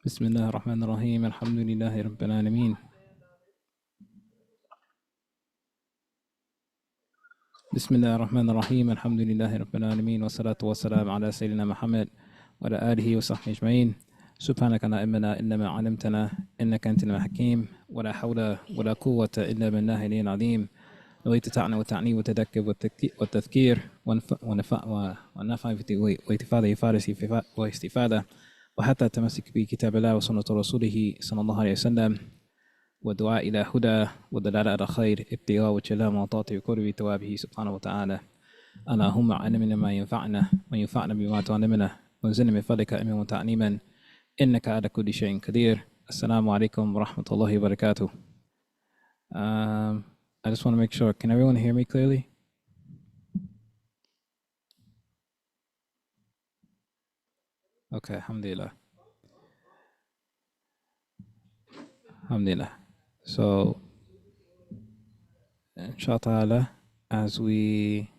بسم الله الرحمن الرحيم الحمد لله رب العالمين بسم الله الرحمن الرحيم الحمد لله رب العالمين والصلاة والسلام على سيدنا محمد وعلى آله وصحبه أجمعين. سبحانك لا علم لنا إلا ما علمتنا إنك أنت الحكيم ولا حول ولا قوة إلا بالله العلي العظيم. نويت تعنى وتعني وتذكر والتذكير ونفع واستفادة فارسي واستفادة وحتى التمسك بكتاب الله وسنة رسوله صلى الله عليه وسلم والدعاء إلى هدى والدلالة على خير ابتغاء وجه وطاعة وقرب توابه سبحانه وتعالى. اللهم علمنا ما ينفعنا وينفعنا بما تعلمنا وانزلنا من فضلك علما وتعليما إنك على كل شيء قدير. السلام عليكم ورحمة الله وبركاته. I just want to make sure, can everyone hear me clearly? Okay, alhamdulillah. Alhamdulillah. So, inshallah, as we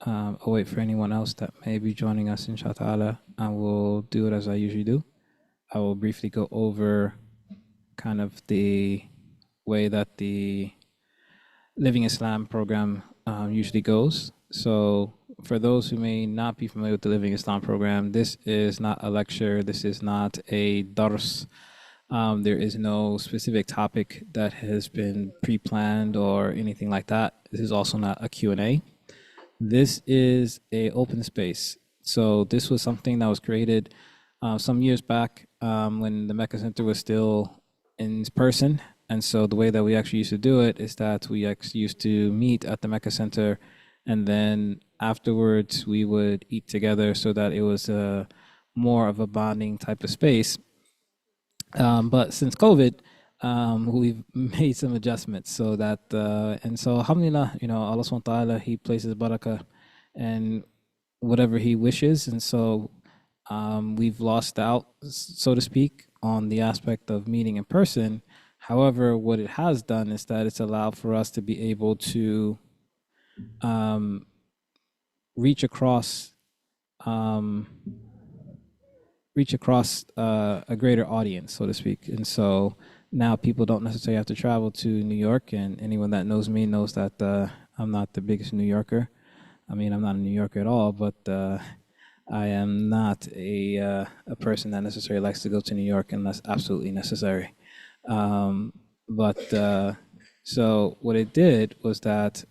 await for anyone else that may be joining us, inshallah, I will do it as I usually do. I will briefly go over kind of the way that the Living Islam program usually goes. So, for those who may not be familiar with the Living Islam program, this is not a lecture, this is not a dars. There is no specific topic that has been pre-planned or anything like that. This is also not a Q&A. This is a open space. So this was something that was created some years back when the Mecca Center was still in person. And so the way that we actually used to do it is that we actually used to meet at the Mecca Center, and then afterwards we would eat together so that it was more of a bonding type of space. But since COVID, we've made some adjustments so that, and so alhamdulillah, Allah subhanahu wa ta'ala, He places barakah and whatever He wishes. And so we've lost out, so to speak, on the aspect of meeting in person. However, what it has done is that it's allowed for us to be able to reach across a greater audience, so to speak. And so now people don't necessarily have to travel to New York. And anyone that knows me knows that I'm not the biggest New Yorker. I mean, I'm not a New Yorker at all, but I am not a person that necessarily likes to go to New York unless absolutely necessary. But so what it did was that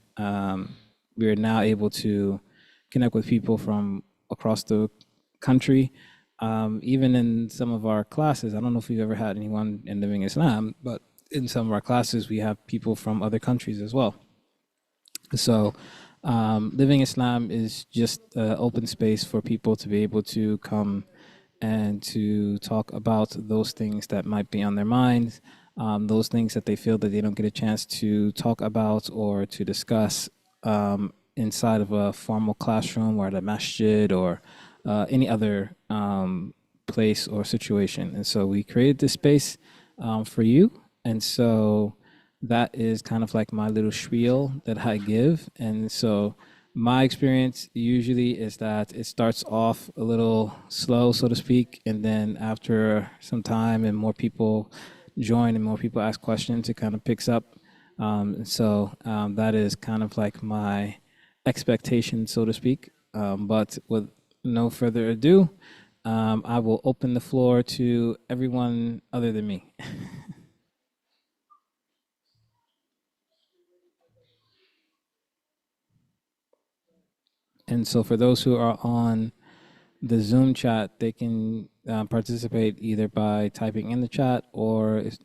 we are now able to connect with people from across the country. Even in some of our classes, I don't know if you've ever had anyone in Living Islam, but in some of our classes, we have people from other countries as well. So, Living Islam is just an open space for people to be able to come and to talk about those things that might be on their minds, those things that they feel that they don't get a chance to talk about or to discuss inside of a formal classroom or at a masjid or any other place or situation. And so we created this space for you. And so that is kind of like my little spiel that I give. And so my experience usually is that it starts off a little slow, so to speak. And then after some time and more people join and more people ask questions, it kind of picks up. That is kind of like my expectation, so to speak. But with no further ado, I will open the floor to everyone other than me. And so for those who are on the Zoom chat, they can participate either by typing in the chat, or it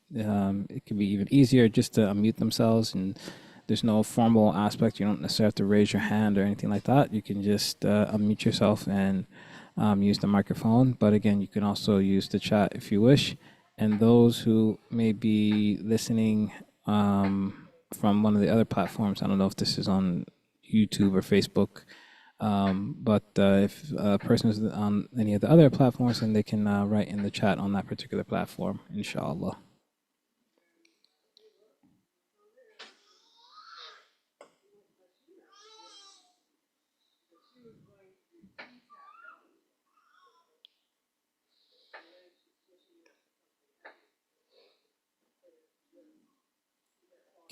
can be even easier just to unmute themselves. And there's no formal aspect. You don't necessarily have to raise your hand or anything like that. You can just unmute yourself and use the microphone. But again, you can also use the chat if you wish. And those who may be listening from one of the other platforms, I don't know if this is on YouTube or Facebook, but if a person is on any of the other platforms, then they can write in the chat on that particular platform, inshallah.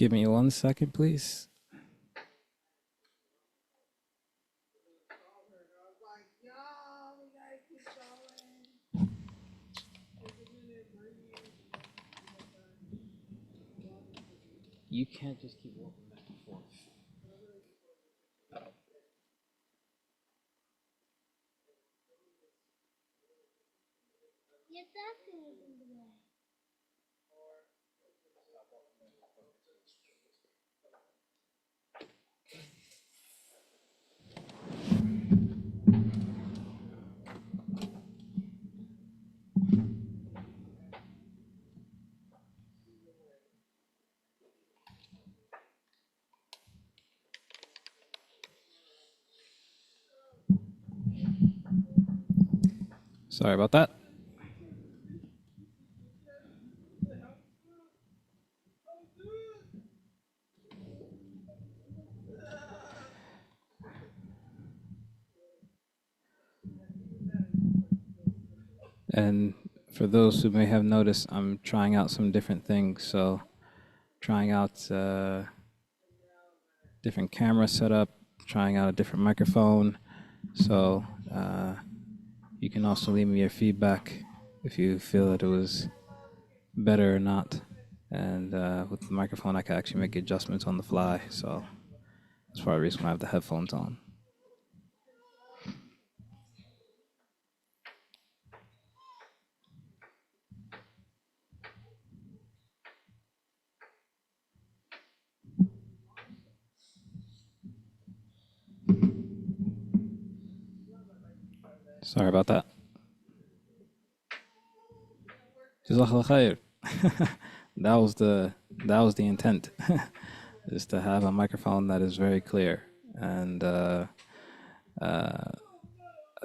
Give me 1 second, please. You can't just keep walking back and forth. Sorry about that. And for those who may have noticed, I'm trying out some different things. So, trying out different camera setup, trying out a different microphone. So, you can also leave me your feedback if you feel that it was better or not. And with the microphone, I can actually make adjustments on the fly. So, that's part of the reason why I have the headphones on. Sorry about that. Jazakallah khair. that was the intent, is to have a microphone that is very clear and a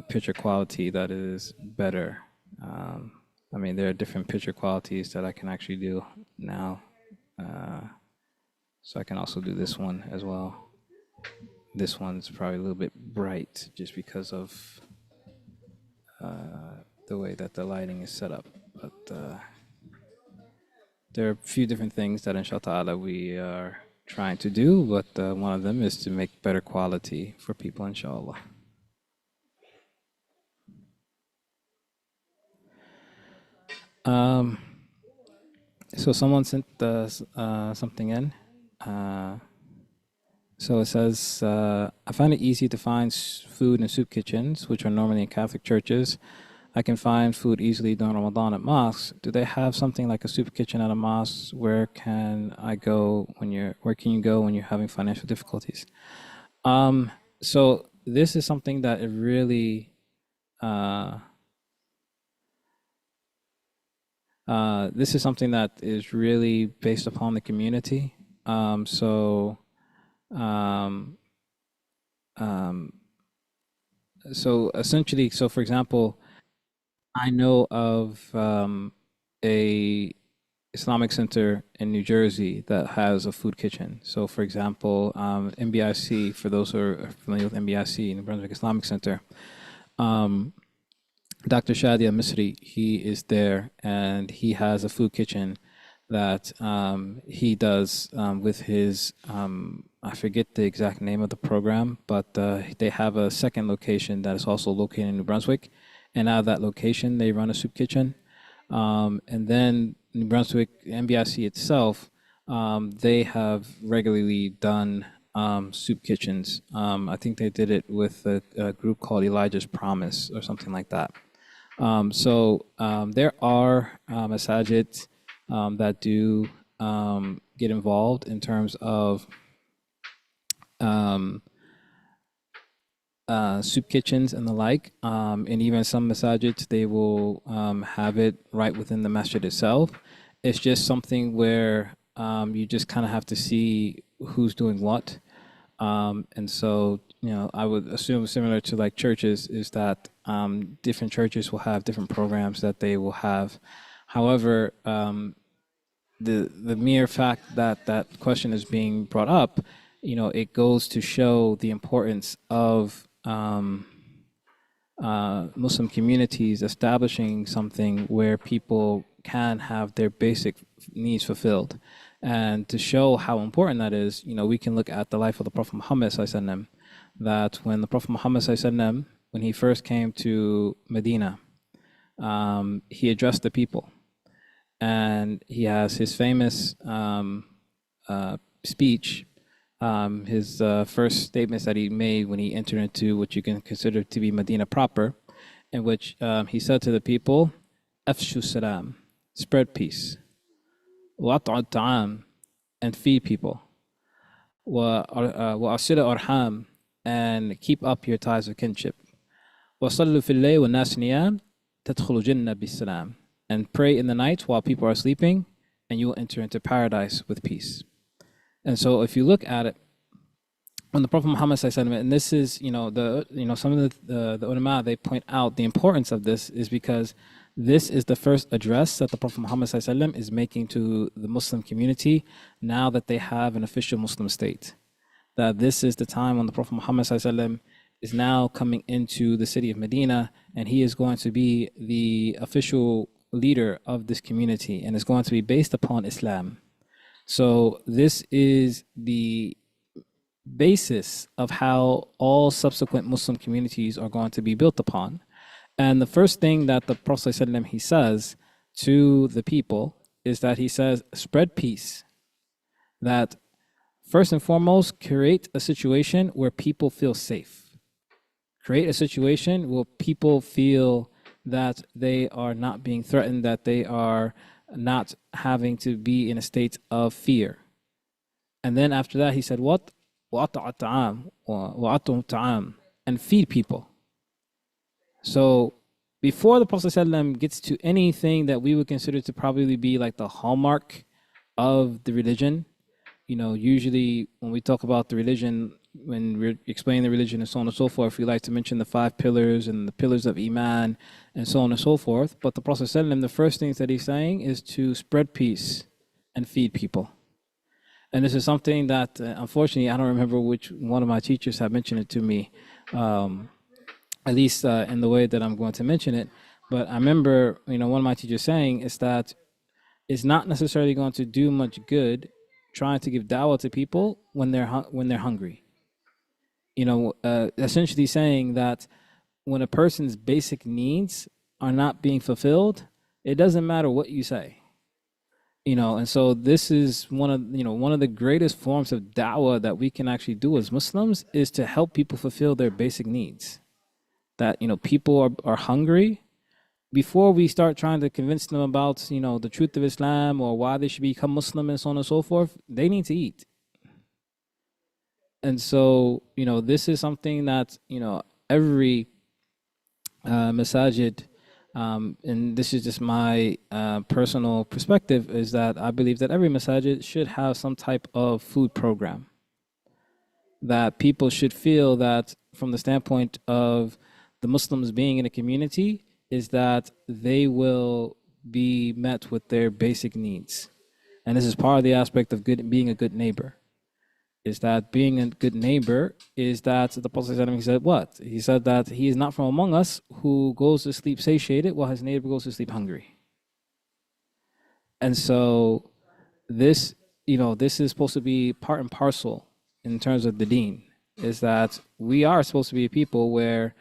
picture quality that is better. I mean, there are different picture qualities that I can actually do now, so I can also do this one as well. This one's probably a little bit bright just because of the way that the lighting is set up, but there are a few different things that inshallah we are trying to do, but one of them is to make better quality for people, inshallah. So someone sent something in. So it says, I find it easy to find food in soup kitchens, which are normally in Catholic churches. I can find food easily during Ramadan at mosques. Do they have something like a soup kitchen at a mosque? Where can you go when you're having financial difficulties? So this is something that it really this is something that is really based upon the community. So um, um, so essentially, so for example, I know of a Islamic center in New Jersey that has a food kitchen. So, for example, NBIC, for those who are familiar with NBIC, New Brunswick Islamic Center, um, Dr. Shadi Al-Misri, he is there and he has a food kitchen that he does with his, I forget the exact name of the program, but they have a second location that is also located in New Brunswick. And out of that location, they run a soup kitchen. And then New Brunswick, NBIC itself, they have regularly done soup kitchens. I think they did it with a group called Elijah's Promise or something like that. So there are masajid that do get involved in terms of soup kitchens and the like. And even some masajids, they will have it right within the masjid itself. It's just something where you just kind of have to see who's doing what. And so, I would assume similar to like churches is that different churches will have different programs that they will have. However, the mere fact that that question is being brought up, it goes to show the importance of Muslim communities establishing something where people can have their basic needs fulfilled. And to show how important that is, we can look at the life of the Prophet Muhammad sallallahu alaihi wasallam, that when the Prophet Muhammad sallallahu alaihi wasallam, when he first came to Medina, he addressed the people, and he has his famous speech, his first statements that he made when he entered into what you can consider to be Medina proper, in which he said to the people, "Afshu salam, spread peace, wa'at'u ta'am, and feed people, wa'asila arham, and keep up your ties of kinship, وَصَلُّوا فِي اللَّيْلِ وَالنَّاسُ نِيَامٌ تَدْخُلُوا الْجَنَّةَ بِالسَّلَامِ." And pray in the night while people are sleeping, and you will enter into paradise with peace. And so if you look at it, when the Prophet Muhammad sallallahu alaihi wasallam, and this is, some of the ulama, they point out the importance of this is because this is the first address that the Prophet Muhammad sallallahu alaihi wasallam is making to the Muslim community now that they have an official Muslim state. That this is the time when the Prophet Muhammad sallallahu alaihi wasallam is now coming into the city of Medina, and he is going to be the official leader of this community, and it's going to be based upon Islam. So this is the basis of how all subsequent Muslim communities are going to be built upon. And the first thing that the Prophet ﷺ, he says to the people is that he says, spread peace. That first and foremost, create a situation where people feel safe. Create a situation where people feel that they are not being threatened, that they are not having to be in a state of fear. And then after that, he said, what? وَأَطْعَمْ تَعَامْ, and feed people. So before the Prophet ﷺ gets to anything that we would consider to probably be like the hallmark of the religion, usually when we talk about the religion, when we're explaining the religion and so on and so forth, we like to mention the 5 pillars and the pillars of Iman and so on and so forth. But the Prophet ﷺ, the first things that he's saying is to spread peace and feed people. And this is something that, unfortunately, I don't remember which one of my teachers have mentioned it to me, at least in the way that I'm going to mention it. But I remember, one of my teachers saying is that it's not necessarily going to do much good trying to give dawah to people when they're hungry. Essentially saying that when a person's basic needs are not being fulfilled, it doesn't matter what you say. And so this is one of the greatest forms of da'wah that we can actually do as Muslims is to help people fulfill their basic needs. That, people are hungry. Before we start trying to convince them about, the truth of Islam or why they should become Muslim and so on and so forth, they need to eat. And so, this is something that, every masajid, and this is just my personal perspective, is that I believe that every masajid should have some type of food program. That people should feel that from the standpoint of the Muslims being in a community is that they will be met with their basic needs. And this is part of the aspect of being a good neighbor. Is that being a good neighbor is that the Prophet he said what? He said that he is not from among us who goes to sleep satiated while his neighbor goes to sleep hungry. And so this is supposed to be part and parcel in terms of the deen, is that we are supposed to be a people where,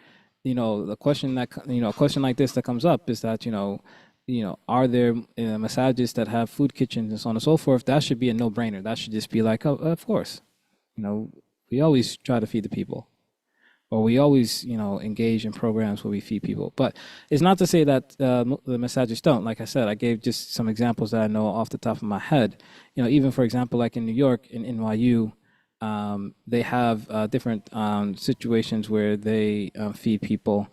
the question that, a question like this that comes up is that, are there masajids that have food kitchens and so on and so forth? That should be a no-brainer. That should just be like, oh, of course. We always try to feed the people, or we always, engage in programs where we feed people. But it's not to say that the masajids don't. Like I said, I gave just some examples that I know off the top of my head. Even for example, like in New York, in NYU, they have different situations where they feed people,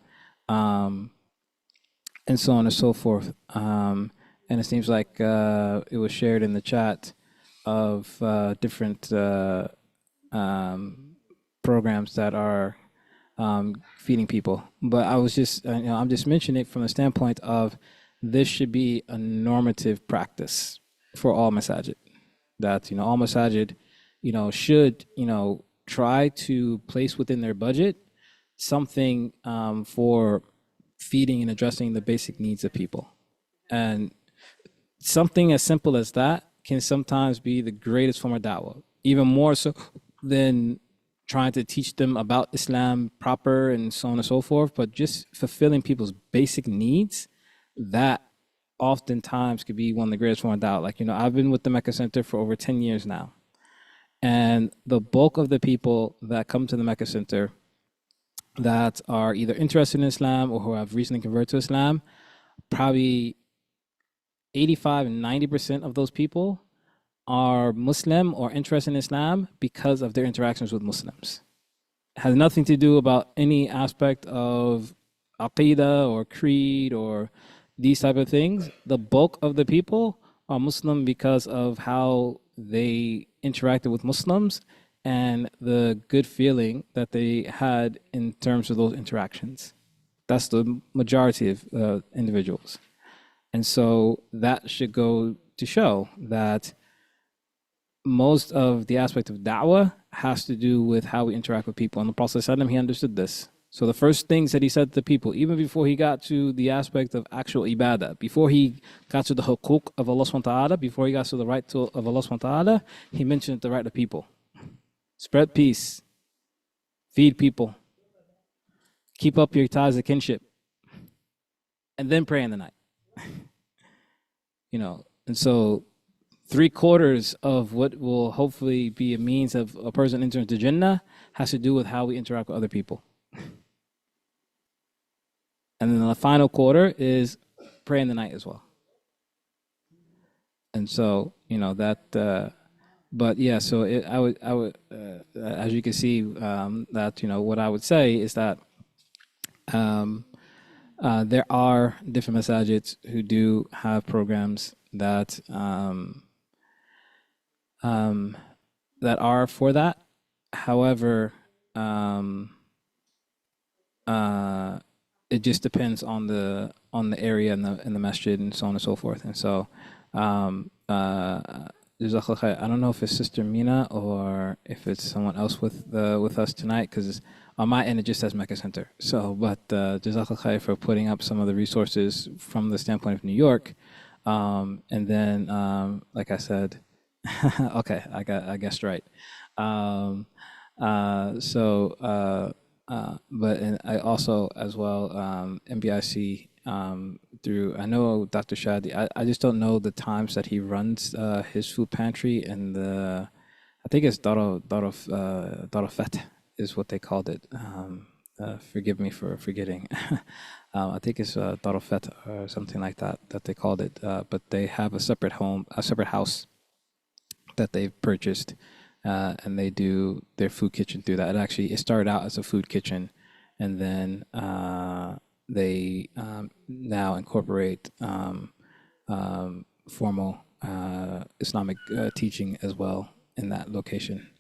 and so on and so forth. And it seems like it was shared in the chat of different programs that are feeding people. But I was just, I'm just mentioning it from the standpoint of this should be a normative practice for all masajid. That, all masajid, should, try to place within their budget something for feeding and addressing the basic needs of people. And something as simple as that can sometimes be the greatest form of da'wah, even more so than trying to teach them about Islam proper and so on and so forth. But just fulfilling people's basic needs, that oftentimes could be one of the greatest form of da'wah. Like, I've been with the Mecca Center for over 10 years now. And the bulk of the people that come to the Mecca Center that are either interested in Islam or who have recently converted to Islam, probably 85 and 90% of those people are Muslim or interested in Islam because of their interactions with Muslims. It has nothing to do about any aspect of aqidah or creed or these type of things. The bulk of the people are Muslim because of how they interacted with Muslims and the good feeling that they had in terms of those interactions. That's the majority of individuals. And so that should go to show that most of the aspect of da'wah has to do with how we interact with people. And the Prophet ﷺ, he understood this. So the first things that he said to the people, even before he got to the aspect of actual ibadah, before he got to the hukuk of Allah subhanahu wa ta'ala, before he got to the right of Allah subhanahu wa ta'ala, he mentioned the right of people. Spread peace, feed people, keep up your ties of kinship, and then pray in the night. And so 3/4 of what will hopefully be a means of a person entering the Jannah has to do with how we interact with other people. And then the final quarter is pray in the night as well. And so, but yeah, so I would, as you can see, that, what I would say is that there are different masajids who do have programs that that are for that. However, it just depends on the area and the masjid and so on and so forth. And so, I don't know if it's Sister Mina or if it's someone else with us tonight, because on my end it just says Mecca Center. So, but Jazakallah khair for putting up some of the resources from the standpoint of New York, and then like I said, okay, I guessed right. But and I also as well MBIC through, I know Dr. Shadi. I just don't know the times that he runs his food pantry, and I think it's Darafet is what they called it. Forgive me for forgetting. I think it's Darafet or something like that they called it. But they have a separate house that they've purchased, and they do their food kitchen through that. It started out as a food kitchen, and then they now incorporate formal Islamic teaching as well in that location,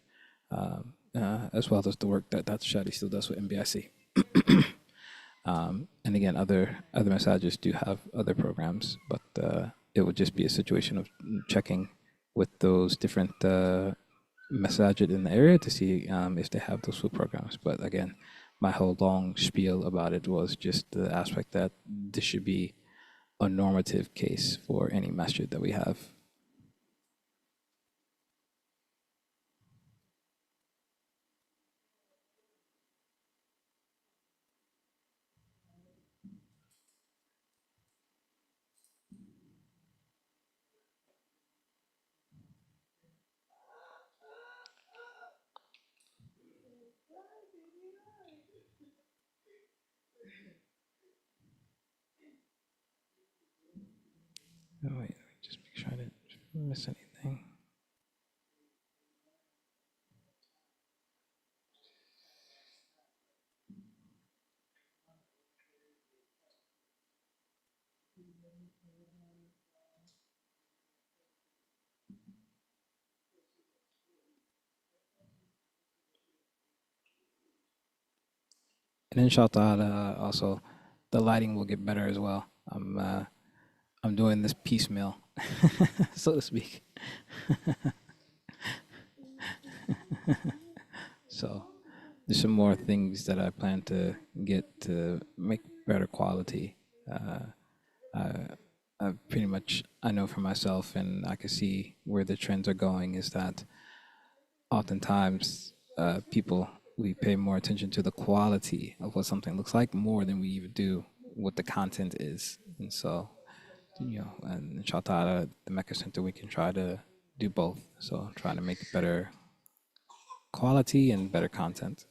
as well as the work that Dr. Shadi still does with MBIC. And again, other massages do have other programs, but it would just be a situation of checking with those different masajid in the area to see if they have those food programs. But again, my whole long spiel about it was just the aspect that this should be a normative case for any masjid that we have. Oh, wait, let me just make sure I didn't miss anything. And inshallah, also, the lighting will get better as well. I'm doing this piecemeal, so to speak. So there's some more things that I plan to get to make better quality. pretty much I know for myself, and I can see where the trends are going. Is that oftentimes people we pay more attention to the quality of what something looks like more than we even do what the content is, and so and inshallah, the Mecca Center, we can try to do both. So trying to make better quality and better content.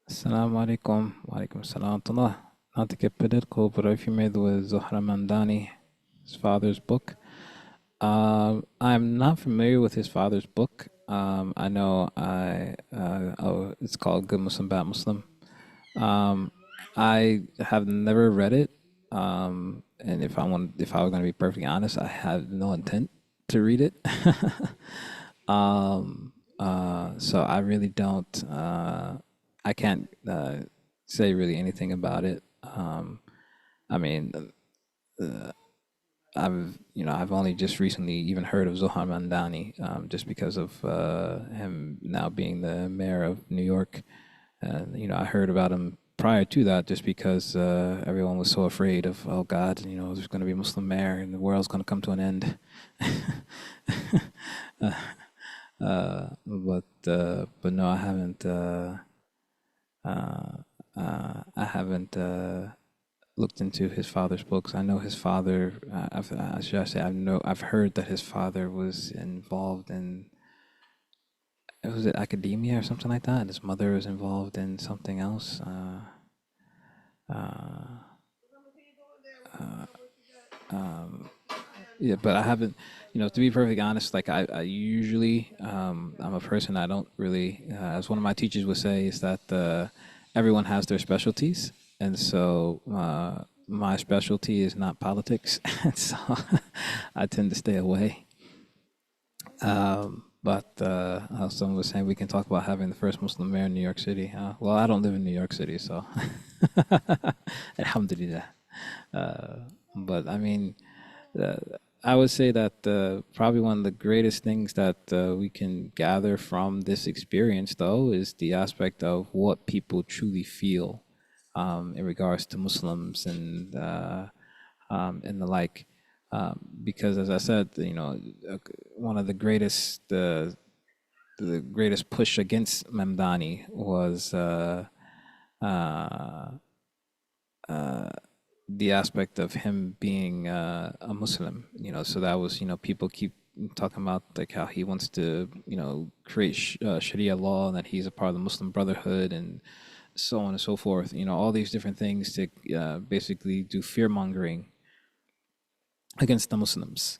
Assalamu alaikum. Wa alaikum assalam. Not to get political, but are you familiar with Zohra Mandani, his father's book? I'm not familiar with his father's book. I know it's called Good Muslim, Bad Muslim. Um, I have never read it. And if I was going to be perfectly honest, I have no intent to read it. So I really don't. I can't say really anything about it. I mean, I've only just recently even heard of Zohan Mandani, just because of him now being the mayor of New York. And I heard about him prior to that, just because everyone was so afraid of, oh God, there's going to be a Muslim mayor and the world's going to come to an end. But no, I haven't. I haven't looked into his father's books. I know his father. Should I say? I've heard that his father was involved in. Was it academia or something like that? And his mother was involved in something else. Uh, um, yeah, but I haven't. To be perfectly honest, like I usually, I'm a person I don't really. As one of my teachers would say, is that everyone has their specialties, and so my specialty is not politics, and so I tend to stay away. But someone was saying we can talk about having the first Muslim mayor in New York City. Well, I don't live in New York City, so alhamdulillah. Uh, but I mean, uh, I would say that probably one of the greatest things that we can gather from this experience, though, is the aspect of what people truly feel in regards to Muslims and the like. Because, as I said, one of the greatest push against Mamdani was uh, uh, the aspect of him being a Muslim. So that was, people keep talking about like how he wants to, create Sharia law and that he's a part of the Muslim Brotherhood and so on and so forth. All these different things to basically do fear mongering against the Muslims.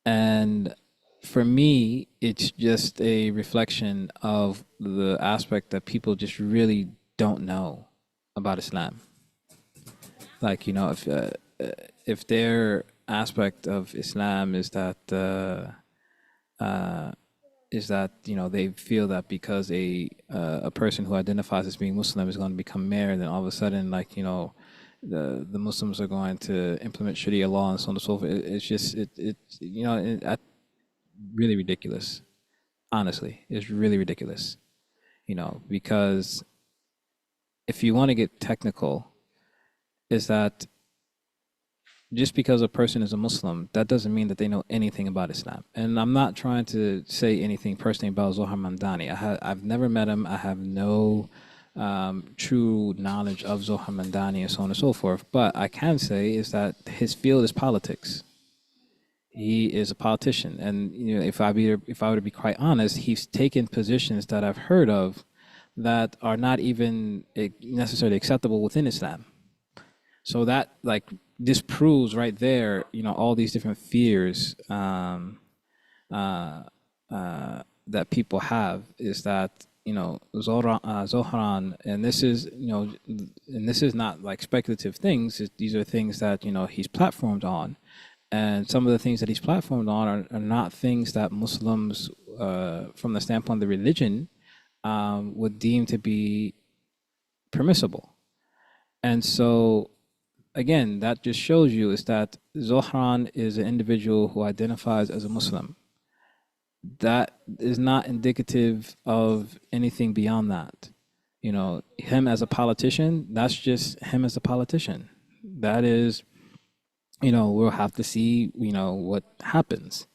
And for me, it's just a reflection of the aspect that people just really don't know about Islam. Like, if their aspect of Islam uh, is that they feel that because a person who identifies as being Muslim is going to become mayor, then all of a sudden, like, the Muslims are going to implement Sharia law and so on and so forth. It's just really ridiculous. Honestly, it's really ridiculous. Because if you want to get technical, is that just because a person is a Muslim, that doesn't mean that they know anything about Islam. And I'm not trying to say anything personally about Zohar Mamdani. I've never met him. I have no true knowledge of Zohar Mamdani and so on and so forth. But I can say is that his field is politics. He is a politician, and if I were to be quite honest, he's taken positions that I've heard of that are not even necessarily acceptable within Islam. So that like disproves right there, all these different fears uh, that people have is that Zohran, and this is and this is not like speculative things. These are things that he's platformed on, and some of the things that he's platformed on are not things that Muslims, from the standpoint of the religion, would deem to be permissible. And so again, that just shows you is that Zohran is an individual who identifies as a Muslim. That is not indicative of anything beyond that. Him as a politician, that's just him as a politician. That is, we'll have to see, what happens.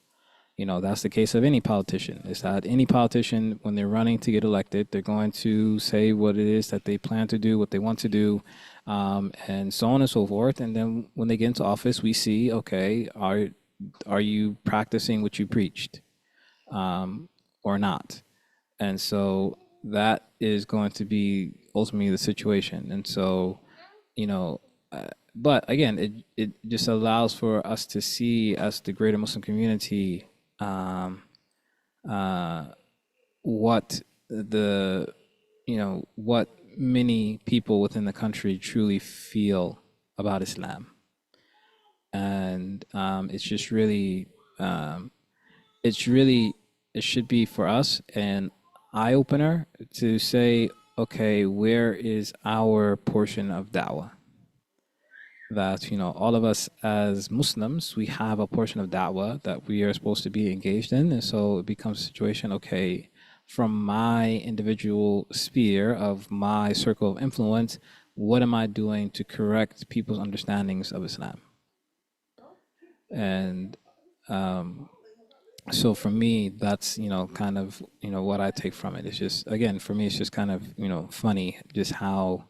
That's the case of any politician. Is that any politician, when they're running to get elected, they're going to say what it is that they plan to do, what they want to do, and so on and so forth. And then when they get into office, we see, okay, are you practicing what you preached, or not? And so that is going to be ultimately the situation. And so, but again, it just allows for us to see as the greater Muslim community, um, uh, what the what many people within the country truly feel about Islam, and um, it's really it should be for us an eye opener to say, okay, where is our portion of da'wah? That all of us as Muslims, we have a portion of da'wah that we are supposed to be engaged in, and so it becomes a situation. Okay, from my individual sphere of my circle of influence, what am I doing to correct people's understandings of Islam? And so for me, that's kind of what I take from it. It's just, again, for me, it's just kind of funny just how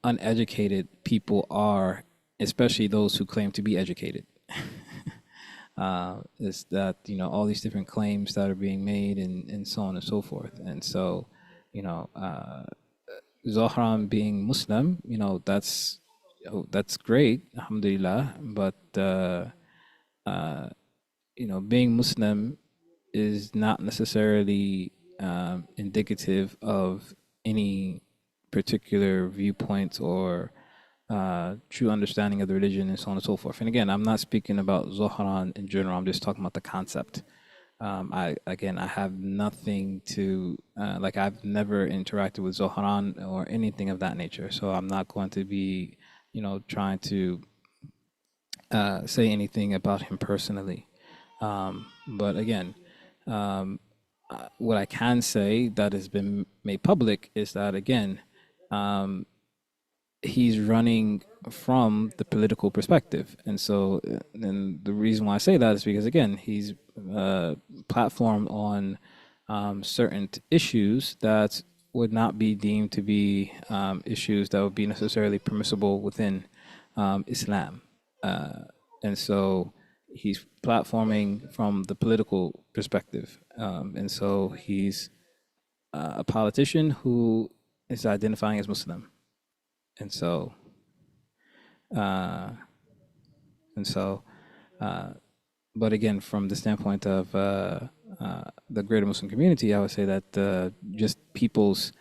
uneducated people are, especially those who claim to be educated. Is that all these different claims that are being made, and so on and so forth. And so you know uh, Zohran being Muslim, that's great, alhamdulillah. But being Muslim is not necessarily indicative of any particular viewpoints or true understanding of the religion, and so on and so forth. And again, I'm not speaking about Zohran in general. I'm just talking about the concept. I have nothing to like. I've never interacted with Zohran or anything of that nature, so I'm not going to be, trying to say anything about him personally. But again, what I can say that has been made public is that again, he's running from the political perspective. And so, and the reason why I say that is because, again, he's platformed on certain issues that would not be deemed to be issues that would be necessarily permissible within Islam. And so he's platforming from the political perspective. And so he's a politician who is identifying as Muslim. And so, uh, and so, but again, from the standpoint of the greater Muslim community, I would say that just people's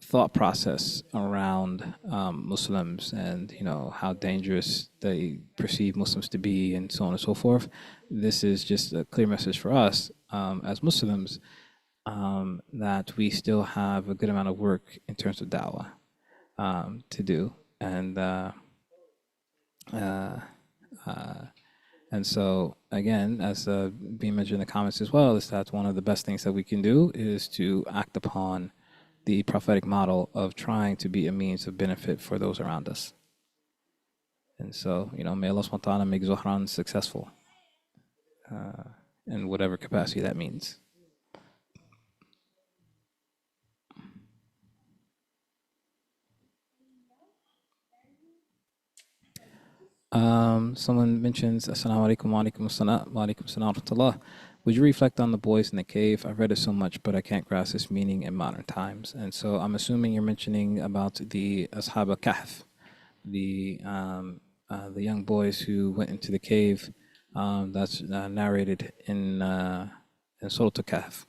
thought process around Muslims, and how dangerous they perceive Muslims to be, and so on and so forth. This is just a clear message for us as Muslims, that we still have a good amount of work in terms of da'wah to do. Uh, uh, and so, again, as being mentioned in the comments as well, is that one of the best things that we can do is to act upon the prophetic model of trying to be a means of benefit for those around us. And so, may Allah subhanahu wa ta'ala make Zuhran successful in whatever capacity that means. Someone mentions, Assalamu alaikum wa alaikum assalam wa alaikum assalam wa rahmatullah. Would you reflect on the boys in the cave? I've read it so much, but I can't grasp its meaning in modern times. And so I'm assuming you're mentioning about the Ashab al-Kahf, the young boys who went into the cave. That's narrated in Surah Al-Kahf.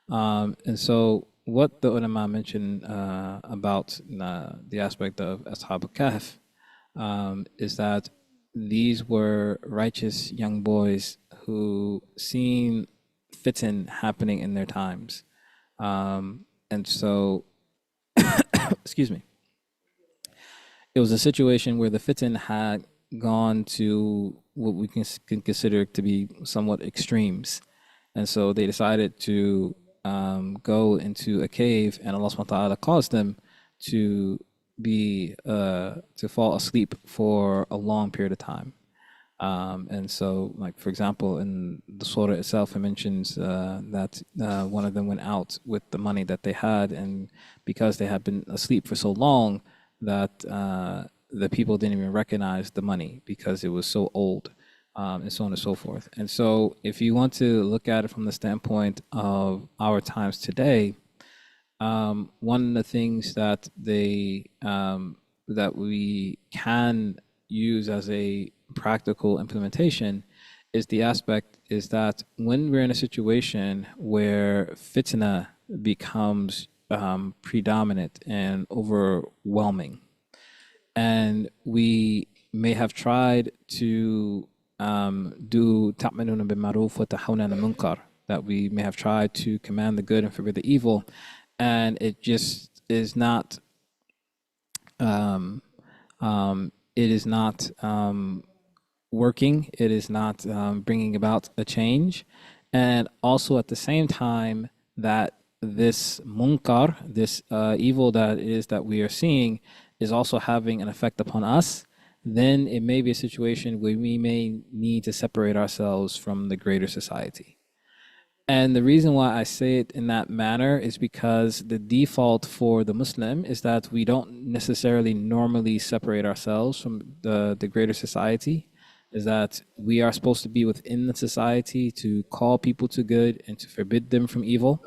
And so what the ulama mentioned about the aspect of Ashab al-Kahf is that these were righteous young boys who seen fitan happening in their times. And so, excuse me, it was a situation where the fitan had gone to what we can consider to be somewhat extremes. And so they decided to go into a cave, and Allah subhanahu wa ta'ala caused them to to fall asleep for a long period of time. And so, like, for example, in the surah itself, it mentions that one of them went out with the money that they had, and because they had been asleep for so long that the people didn't even recognize the money because it was so old, and so on and so forth. And so, if you want to look at it from the standpoint of our times today, one of the things that that we can use as a practical implementation is the aspect is that when we're in a situation where fitna becomes predominant and overwhelming, and we may have tried to do ta'minuna bil ma'ruf wa tahawna 'anil munkar, that we may have tried to command the good and forbid the evil, and it just is not it is not working. It is not bringing about a change. And also at the same time that this munkar, this evil that is that we are seeing, is also having an effect upon us, then it may be a situation where we may need to separate ourselves from the greater society. And the reason why I say it in that manner is because the default for the Muslim is that we don't necessarily normally separate ourselves from the greater society, is that we are supposed to be within the society to call people to good and to forbid them from evil.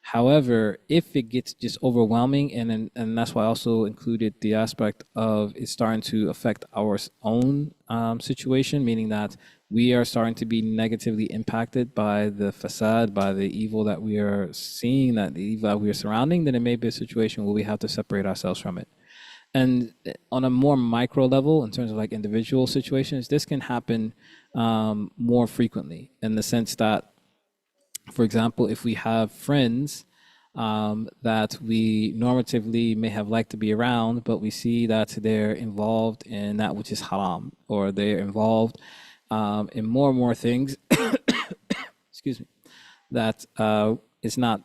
However, if it gets just overwhelming, and that's why I also included the aspect of it starting to affect our own situation, meaning that we are starting to be negatively impacted by the facade, by the evil that we are seeing, that the evil that we are surrounding, then it may be a situation where we have to separate ourselves from it. And on a more micro level, in terms of like individual situations, this can happen more frequently in the sense that, for example, if we have friends that we normatively may have liked to be around, but we see that they're involved in that which is haram, or they're involved in more and more things, excuse me, that is not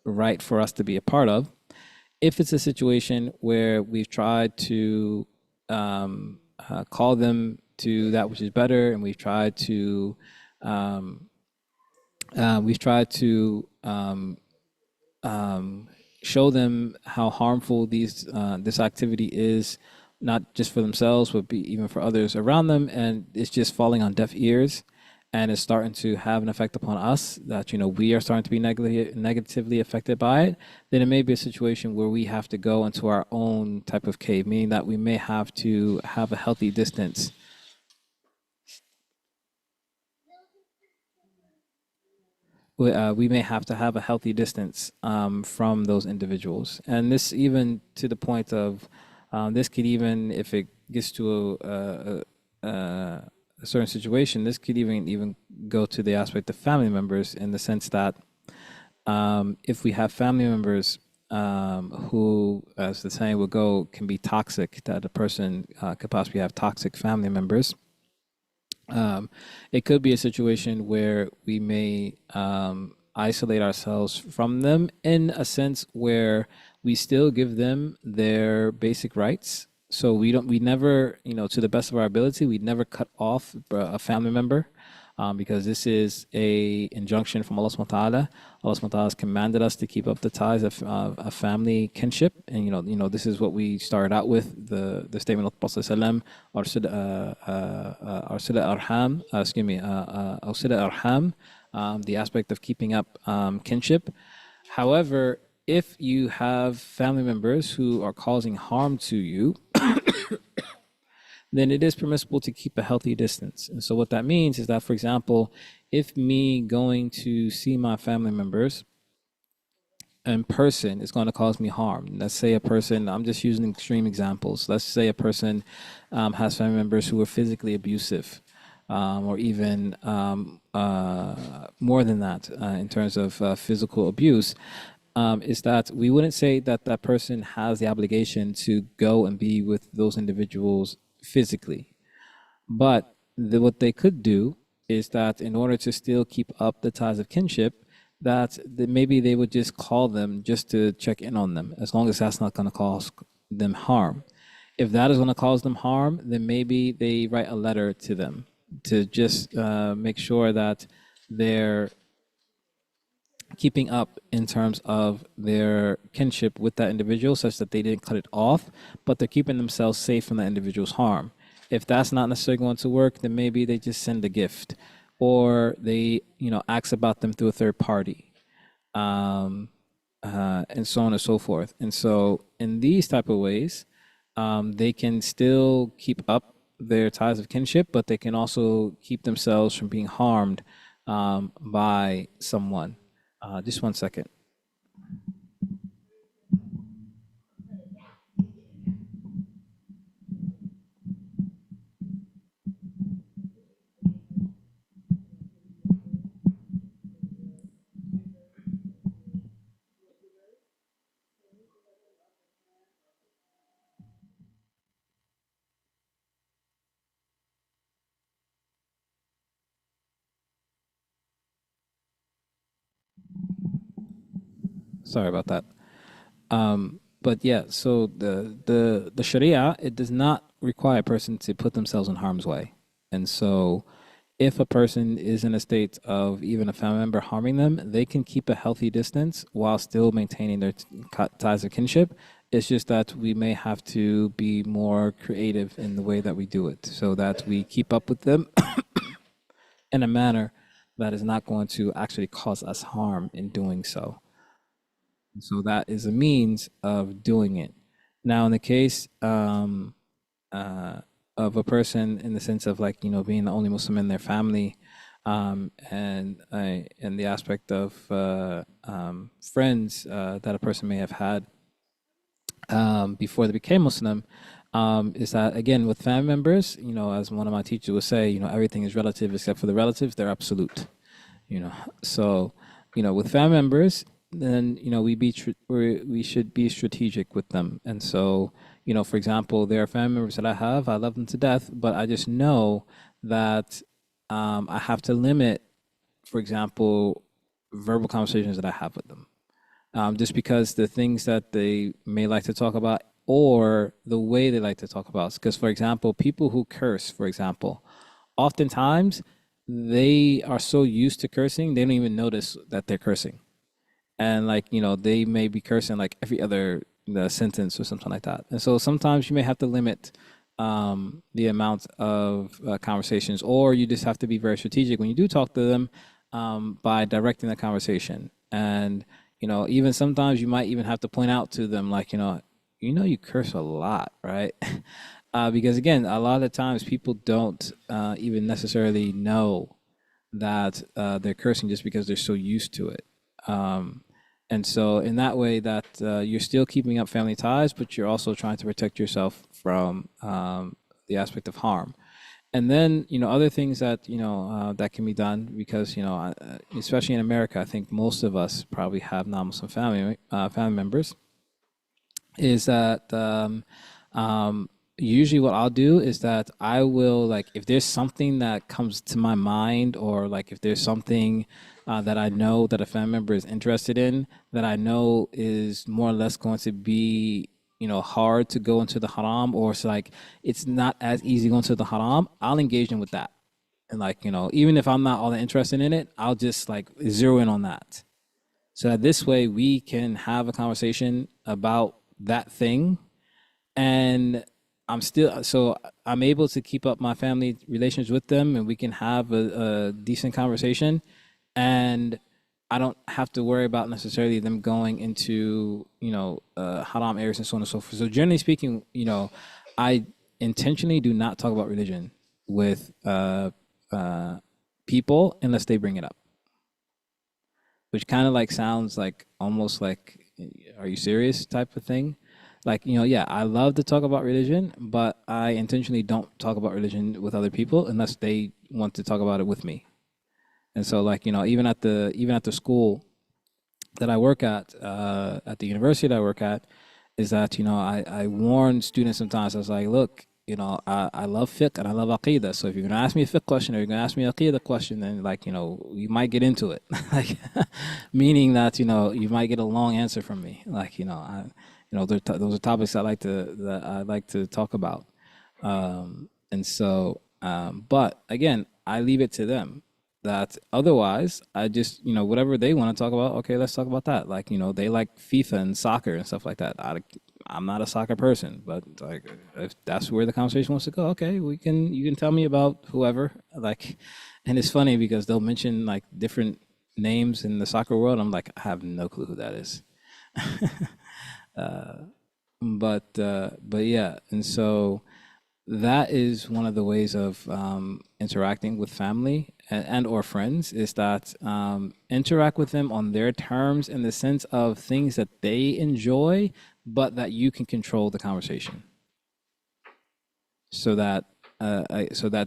right for us to be a part of. If it's a situation where we've tried to call them to that which is better, and we've tried to show them how harmful this activity is, not just for themselves, but even for others around them, and it's just falling on deaf ears, and it's starting to have an effect upon us, that we are starting to be negatively affected by it, then it may be a situation where we have to go into our own type of cave, meaning that we may have to have a healthy distance. We may have to have a healthy distance from those individuals. And this even to the point of, this could even, if it gets to a certain situation, this could even go to the aspect of family members, in the sense that if we have family members who, as the saying would go, can be toxic, that a person could possibly have toxic family members, it could be a situation where we may isolate ourselves from them, in a sense where we still give them their basic rights, So we never, to the best of our ability, we never cut off a family member, because this is a injunction from Allah subhanahu wa ta'ala. Allah subhanahu wa ta'ala has commanded us to keep up the ties of family kinship. And, this is what we started out with, the statement of the Prophet sallam, arsila arham, excuse me, arsila arham, the aspect of keeping up kinship. However, if you have family members who are causing harm to you, then it is permissible to keep a healthy distance. And so what that means is that, for example, if me going to see my family members in person is going to cause me harm. Let's say a person, I'm just using extreme examples. Let's say a person has family members who are physically abusive, or even more than that, in terms of physical abuse. Is that we wouldn't say that that person has the obligation to go and be with those individuals physically. But what they could do is that in order to still keep up the ties of kinship, that maybe they would just call them just to check in on them, as long as that's not going to cause them harm. If that is going to cause them harm, then maybe they write a letter to them to just make sure that they're keeping up in terms of their kinship with that individual, such that they didn't cut it off, but they're keeping themselves safe from that individual's harm. If that's not necessarily going to work, then maybe they just send a gift, or they, ask about them through a third party, and so on and so forth. And so, in these type of ways, they can still keep up their ties of kinship, but they can also keep themselves from being harmed by someone. Just one second. Sorry about that. But yeah, so the Sharia, it does not require a person to put themselves in harm's way. And so if a person is in a state of even a family member harming them, they can keep a healthy distance while still maintaining their ties of kinship. It's just that we may have to be more creative in the way that we do it, so that we keep up with them in a manner that is not going to actually cause us harm in doing so. So that is a means of doing it. Now, in the case of a person, in the sense of, like, being the only Muslim in their family, and the aspect of friends that a person may have had before they became Muslim, is that, again, with family members, as one of my teachers would say, everything is relative except for the relatives; they're absolute. So, with family members, then, we should be strategic with them. And so, for example, there are family members that I love them to death, but I just know that I have to limit, for example, verbal conversations that I have with them, just because the things that they may like to talk about, or the way they like to talk about. Because, for example, people who curse, for example, oftentimes they are so used to cursing, they don't even notice that they're cursing. And, like, they may be cursing like every other sentence or something like that. And so sometimes you may have to limit the amount of conversations, or you just have to be very strategic when you do talk to them, by directing the conversation. And, even sometimes you might even have to point out to them, like, you curse a lot, right? Because, again, a lot of times people don't even necessarily know that they're cursing, just because they're so used to it. And so, in that way, that you're still keeping up family ties, but you're also trying to protect yourself from the aspect of harm. And then, other things that, that can be done, because, especially in America, I think most of us probably have non-Muslim family members, is that usually what I'll do is that I will, like, if there's something that comes to my mind, or, like, if there's something that I know that a family member is interested in, that I know is more or less going to be hard to go into the haram, or it's like it's not as easy going to the haram, I'll engage them with that. And like, even if I'm not all that interested in it, I'll just like zero in on that. So that this way we can have a conversation about that thing. And I'm able to keep up my family relations with them, and we can have a decent conversation. And I don't have to worry about necessarily them going into, haram areas and so on and so forth. So generally speaking, I intentionally do not talk about religion with people unless they bring it up, which kind of like sounds like almost like, are you serious type of thing? Like, yeah, I love to talk about religion, but I intentionally don't talk about religion with other people unless they want to talk about it with me. And so, like, even at the school that I work at the university that I work at, is that I warn students sometimes. I was like, look, I love fiqh and I love aqidah. So if you're gonna ask me a fiqh question or you're gonna ask me a aqidah question, then like you might get into it, like meaning that you might get a long answer from me. Like those are topics I like to talk about. And so, but again, I leave it to them. That otherwise, I just whatever they want to talk about. Okay, let's talk about that. Like they like FIFA and soccer and stuff like that. I'm not a soccer person, but like if that's where the conversation wants to go, okay, you can tell me about whoever. Like, and it's funny because they'll mention like different names in the soccer world. I'm like, I have no clue who that is. But yeah, and so that is one of the ways of interacting with family and or friends, is that interact with them on their terms, in the sense of things that they enjoy, but that you can control the conversation. So that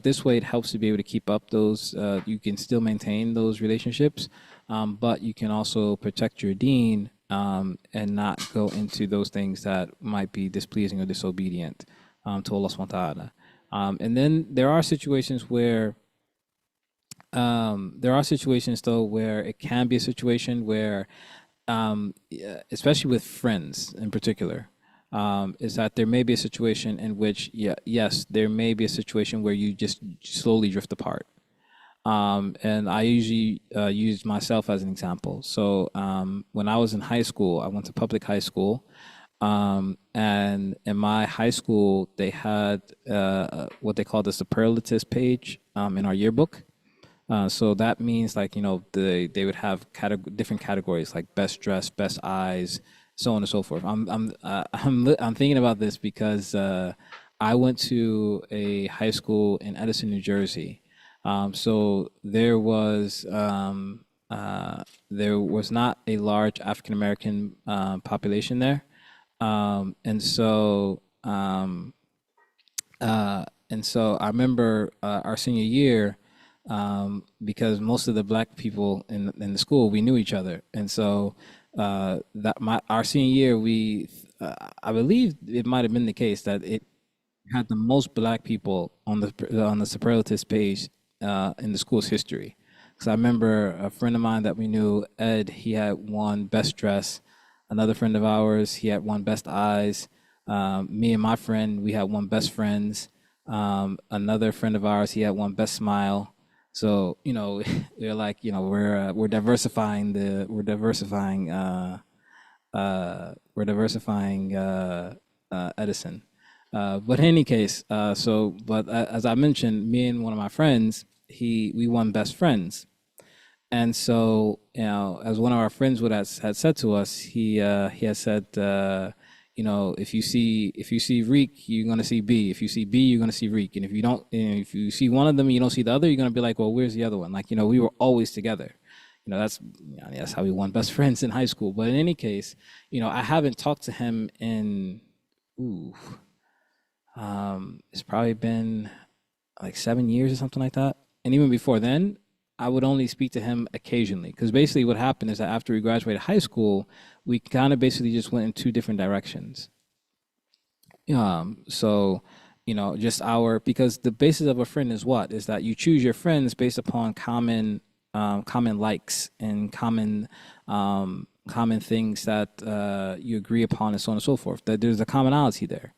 this way it helps to be able to keep up those. You can still maintain those relationships, but you can also protect your deen, and not go into those things that might be displeasing or disobedient to Allah subhanahu wa ta'ala. And then there are situations though where it can be a situation where, yeah, especially with friends in particular, is that there may be a situation in which, yeah, yes, there may be a situation where you just slowly drift apart. And I usually use myself as an example. So when I was in high school, I went to public high school. And in my high school, they had what they call the superlatives page in our yearbook. So that means like they would have different categories like best dressed, best eyes, so on and so forth. I'm thinking about this because I went to a high school in Edison, New Jersey. So there was not a large African American population there. And so I remember our senior year, because most of the black people in the school, we knew each other, and so that my our senior year, I believe it might have been the case that it had the most black people on the superlatives page in the school's history. Because I remember a friend of mine that we knew, Ed, he had won best dress. Another friend of ours, he had won best eyes. Me and my friend, we had won best friends. Another friend of ours, he had won best smile. So we're like, we're diversifying Edison. But in any case, as I mentioned, me and one of my friends, we won best friends. And so, as one of our friends had said to us, he had said, if you see Reek, you're gonna see B. If you see B, you're gonna see Reek. And if you see one of them and you don't see the other, you're gonna be like, well, where's the other one? Like, we were always together. That's how we won best friends in high school. But in any case, I haven't talked to him in, ooh, it's probably been like 7 years or something like that. And even before then, I would only speak to him occasionally, because basically what happened is that after we graduated high school, we kind of basically just went in two different directions. So, just because the basis of a friend is what? Is that you choose your friends based upon common likes and common common things that you agree upon, and so on and so forth. That there's a commonality there.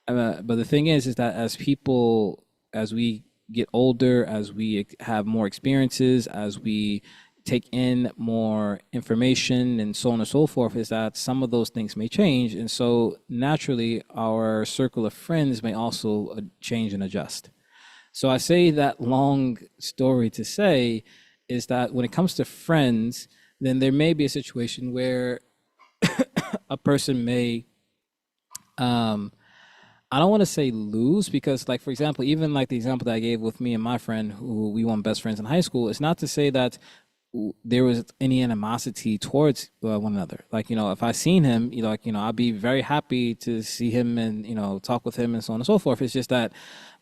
But the thing is that as people, as we get older, as we have more experiences, as we take in more information, and so on and so forth, is that some of those things may change, and so naturally, our circle of friends may also change and adjust. So I say that long story to say is that when it comes to friends, then there may be a situation where a person may, um, I don't want to say lose, because, like, for example, even like the example that I gave with me and my friend who we were best friends in high school, it's not to say that there was any animosity towards one another. Like, if I seen him, I'd be very happy to see him and, talk with him and so on and so forth. It's just that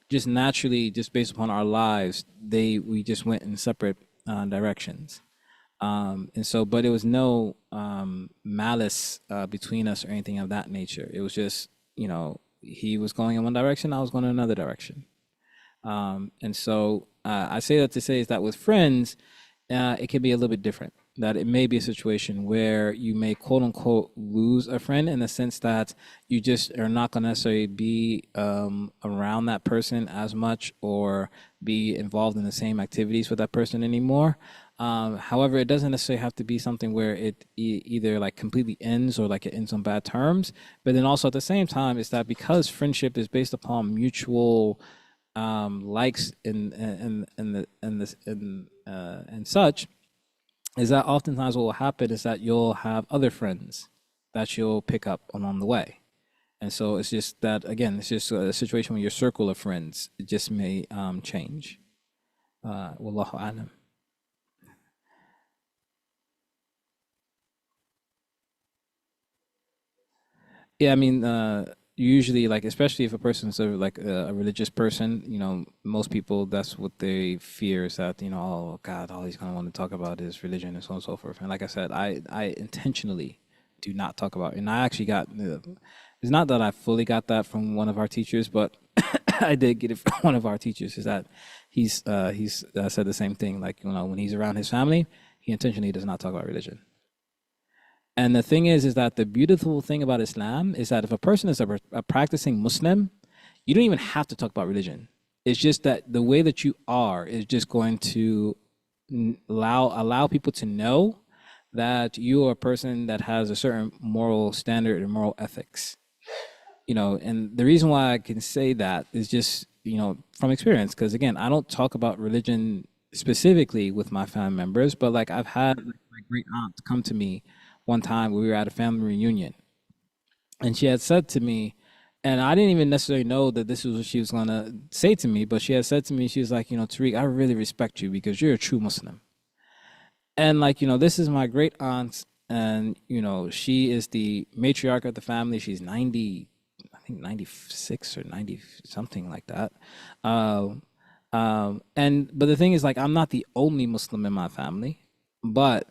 just naturally, just based upon our lives, we just went in separate directions. And so, but it was no malice between us or anything of that nature. It was just, he was going in one direction, I was going in another direction. And so I say that to say is that with friends, it can be a little bit different. That it may be a situation where you may quote unquote lose a friend in the sense that you just are not going to necessarily be around that person as much or be involved in the same activities with that person anymore. However, it doesn't necessarily have to be something where it either like completely ends or like it ends on bad terms. But then also at the same time, is that because friendship is based upon mutual likes and such, is that oftentimes what will happen is that you'll have other friends that you'll pick up along the way. And so it's just that, again, it's just a situation where your circle of friends it just may change. Wallahu alam. Yeah, I mean, usually, like, especially if a person's like a religious person, most people, that's what they fear is that, oh God, all he's gonna want to talk about is religion and so on and so forth. And like I said, I intentionally do not talk about, and I actually got, it's not that I fully got that from one of our teachers, but I did get it from one of our teachers. Is that he's said the same thing. Like, when he's around his family, he intentionally does not talk about religion. And the thing is that the beautiful thing about Islam is that if a person is a practicing Muslim, you don't even have to talk about religion. It's just that the way that you are is just going to allow people to know that you are a person that has a certain moral standard and moral ethics. And the reason why I can say that is just, from experience, because again, I don't talk about religion specifically with my family members, but like I've had like, my great aunt come to me one time. We were at a family reunion, and she had said to me, and I didn't even necessarily know that this was what she was gonna say to me, but she had said to me, she was like, Tariq, I really respect you because you're a true Muslim. And like, this is my great aunt, and she is the matriarch of the family. She's 90, I think 96 or 90 something like that. Um, and but the thing is, like, I'm not the only Muslim in my family, but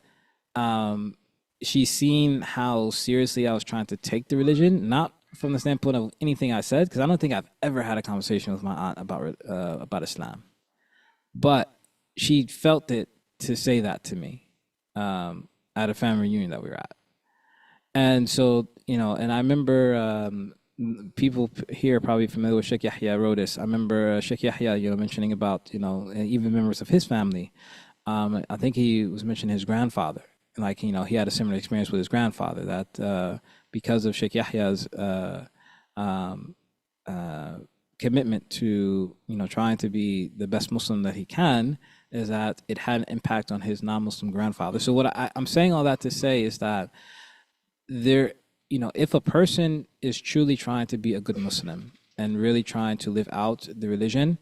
um, she's seen how seriously I was trying to take the religion, not from the standpoint of anything I said, because I don't think I've ever had a conversation with my aunt about Islam, but she felt it to say that to me at a family reunion that we were at. And so, and I remember people here are probably familiar with Sheikh Yahya wrote this. I remember Sheikh Yahya, mentioning about, and even members of his family. I think he was mentioning his grandfather. Like, he had a similar experience with his grandfather that because of Sheikh Yahya's um, uh, commitment to, trying to be the best Muslim that he can, is that it had an impact on his non-Muslim grandfather. So what I'm saying all that to say is that there, if a person is truly trying to be a good Muslim and really trying to live out the religion,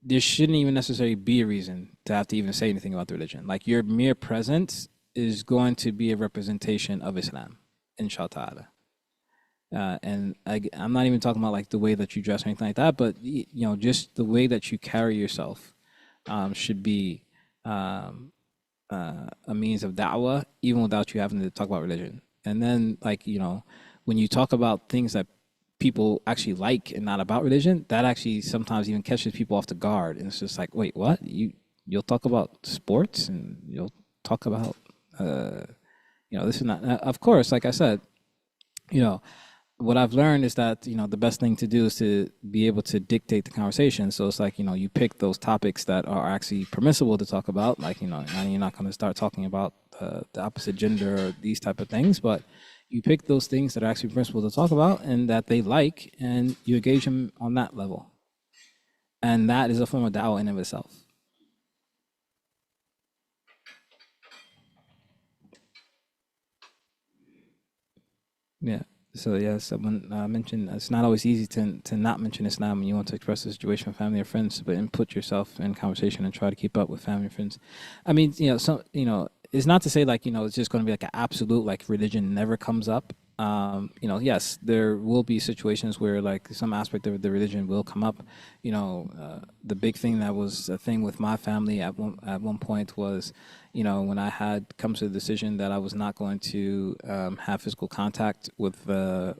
there shouldn't even necessarily be a reason to have to even say anything about the religion. Like, your mere presence is going to be a representation of Islam, inshallah. And I'm not even talking about like the way that you dress or anything like that, but just the way that you carry yourself should be um, a means of da'wah, even without you having to talk about religion. And then, like, when you talk about things that people actually like and not about religion, that actually sometimes even catches people off the guard. And it's just like, wait, what? You'll talk about sports and you'll talk about uh, This is not, of course, like I said, you know, what I've learned is that the best thing to do is to be able to dictate the conversation. So it's like you pick those topics that are actually permissible to talk about. Like and you're not going to start talking about the opposite gender or these type of things, but you pick those things that are actually permissible to talk about and that they like, and you engage them on that level. And that is a form of da'wah in of itself. Yeah. So yeah, someone mentioned it's not always easy to not mention Islam when you want to express the situation with family or friends, but input yourself in conversation and try to keep up with family and friends. I mean, it's not to say like it's just going to be like an absolute like religion never comes up. Yes, there will be situations where like some aspect of the religion will come up. The big thing that was a thing with my family at one point was, when I had come to the decision that I was not going to have physical contact with a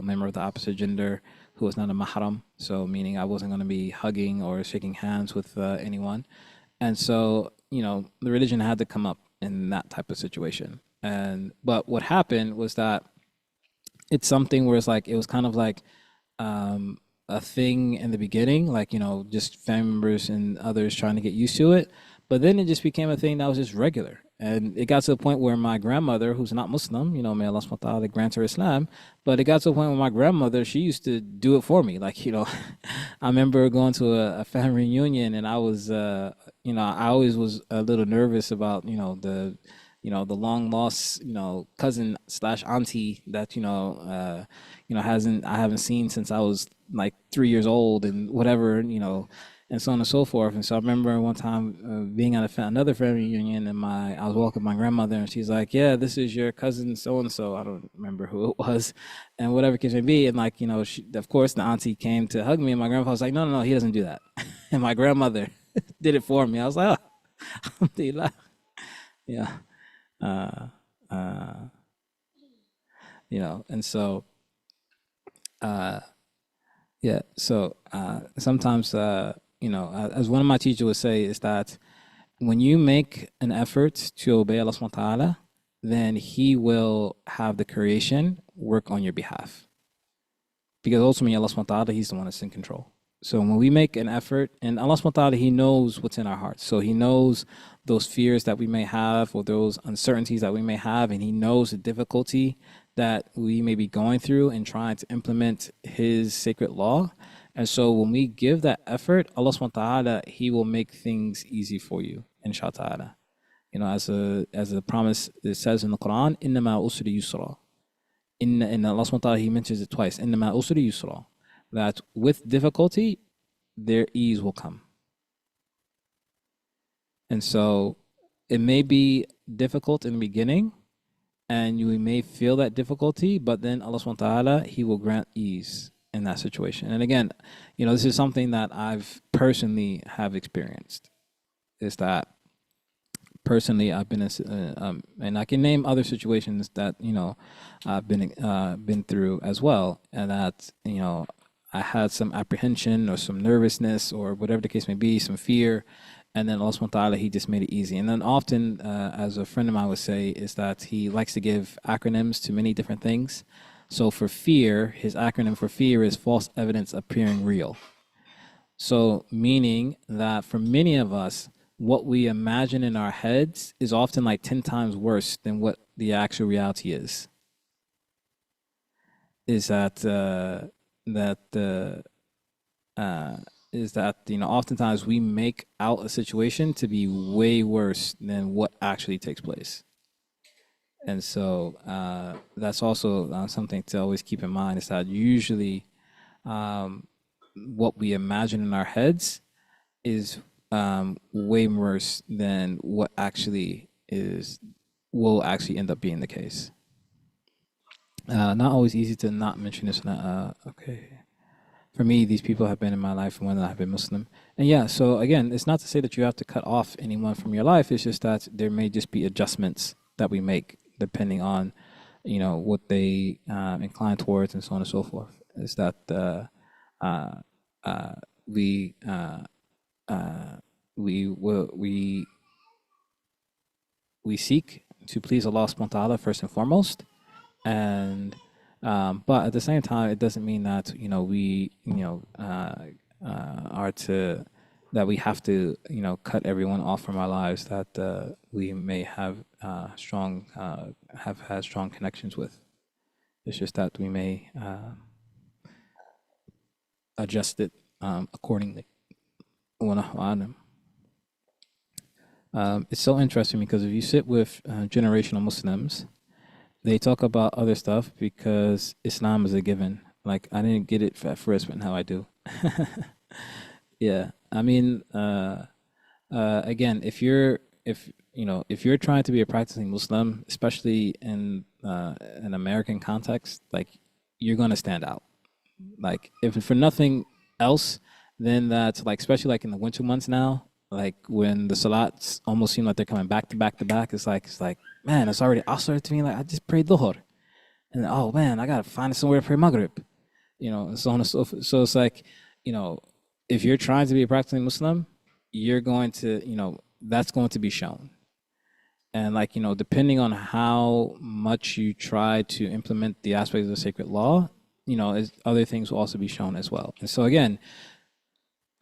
member of the opposite gender who was not a mahram. So meaning I wasn't going to be hugging or shaking hands with anyone. And so, the religion had to come up in that type of situation. But what happened was that it's something where it's like it was kind of like a thing in the beginning, like just family members and others trying to get used to it. But then it just became a thing that was just regular, and it got to the point where my grandmother, who's not Muslim, may Allah subhanahu wa ta'ala grant her Islam, but it got to the point where my grandmother, she used to do it for me. Like I remember going to a family reunion, and I was, I always was a little nervous about the long lost cousin slash auntie that hasn't I haven't seen since I was like 3 years old and whatever and so on and so forth. And so I remember one time being at another family reunion, and I was walking with my grandmother, and she's like, "Yeah, this is your cousin so and so." I don't remember who it was, and whatever case may be. And like of course the auntie came to hug me, and my grandpa was like, "No, no, no, he doesn't do that." And my grandmother did it for me. I was like, "Oh, alhamdulillah." Yeah. Uh, uh, and so, uh, yeah, so sometimes, as one of my teachers would say, is that when you make an effort to obey Allah subhanahu wa ta'ala, then He will have the creation work on your behalf. Because ultimately, Allah subhanahu wa ta'ala, He's the one that's in control. So when we make an effort, and Allah subhanahu wa ta'ala, He knows what's in our hearts. So He knows those fears that we may have or those uncertainties that we may have, and He knows the difficulty that we may be going through in trying to implement His sacred law. And so when we give that effort, Allah subhanahu wa ta'ala, He will make things easy for you, inshallah ta'ala. As a promise, it says in the Quran, إِنَّمَا أُسْرِ يُسْرًا. In Allah subhanahu wa ta'ala, He mentions it twice. إِنَّمَا أُسْرِ يُسْرًا. That with difficulty, their ease will come. And so it may be difficult in the beginning, and you may feel that difficulty, but then Allah subhanahu wa ta'ala, He will grant ease in that situation. And again, this is something that I've personally have experienced, is that personally I've been and I can name other situations that I've been through as well, and that I had some apprehension or some nervousness or whatever the case may be, some fear, and then Allah subhanahu wa ta'ala, He just made it easy. And then often, as a friend of mine would say, is that he likes to give acronyms to many different things. So for fear, his acronym for fear is false evidence appearing real. So meaning that for many of us, what we imagine in our heads is often like 10 times worse than what the actual reality is. Is that oftentimes we make out a situation to be way worse than what actually takes place. And so that's also something to always keep in mind, is that usually what we imagine in our heads is way worse than what actually will actually end up being the case. Not always easy to not mention this. Okay. For me, these people have been in my life when I've been Muslim. And yeah, so again, it's not to say that you have to cut off anyone from your life. It's just that there may just be adjustments that we make depending on, what they incline towards and so on and so forth. Is that we we seek to please Allah subhanahu wa ta'ala first and foremost. And but at the same time, it doesn't mean that we are to that we have to cut everyone off from our lives that we may have have had strong connections with. It's just that we may adjust it accordingly. Wallahu a'lam. It's so interesting because if you sit with generational Muslims, they talk about other stuff because Islam is a given. Like I didn't get it at first, but now I do. Yeah, I mean, again, if you're trying to be a practicing Muslim, especially in an American context, like you're gonna stand out. Like if for nothing else, then that's like especially like in the winter months now, like when the salats almost seem like they're coming back to back to back. It's like man, it's already Asr to me. Like I just prayed Dhuhr, and oh man, I gotta find somewhere to pray Maghrib. And so on and so forth. So it's like, you know, if you're trying to be a practicing Muslim, you're going to, that's going to be shown. And like, depending on how much you try to implement the aspects of the sacred law, other things will also be shown as well. And so again,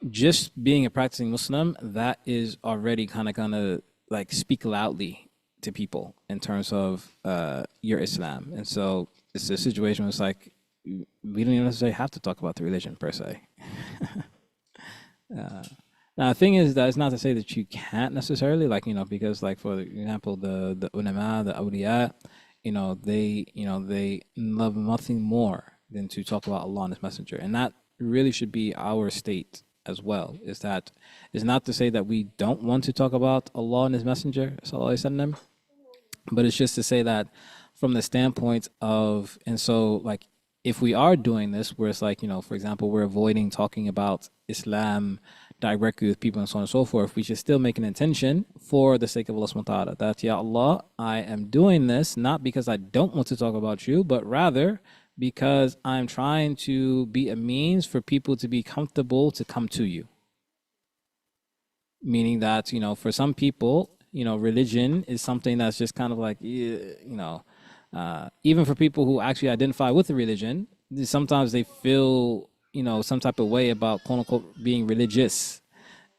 just being a practicing Muslim, that is already kind of gonna like speak loudly to people in terms of your Islam. And so it's a situation where it's like we don't even necessarily have to talk about the religion per se. Now the thing is that it's not to say that you can't necessarily because like for example the ulama, the awliya, they love nothing more than to talk about Allah and His Messenger, and that really should be our state as well. Is not to say that we don't want to talk about Allah and His Messenger, sallallahu alaihi wasallam, but it's just to say that from the standpoint of, and so like if we are doing this where it's like, for example, we're avoiding talking about Islam directly with people and so on and so forth, we should still make an intention for the sake of Allah subhanahu wa ta'ala that, Ya Allah, I am doing this not because I don't want to talk about you, but rather because I'm trying to be a means for people to be comfortable to come to you. Meaning that, for some people, religion is something that's just kind of like, even for people who actually identify with the religion, sometimes they feel, some type of way about quote unquote being religious.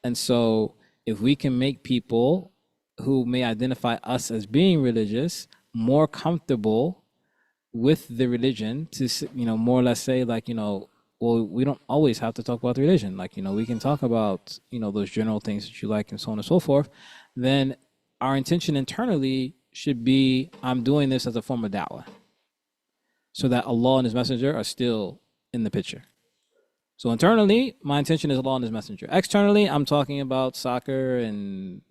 And so if we can make people who may identify us as being religious more comfortable with the religion to, more or less say like, well, we don't always have to talk about the religion. Like, we can talk about, those general things that you like and so on and so forth. Then our intention internally should be, I'm doing this as a form of da'wah so that Allah and His Messenger are still in the picture. So internally, my intention is Allah and His Messenger. Externally, I'm talking about soccer and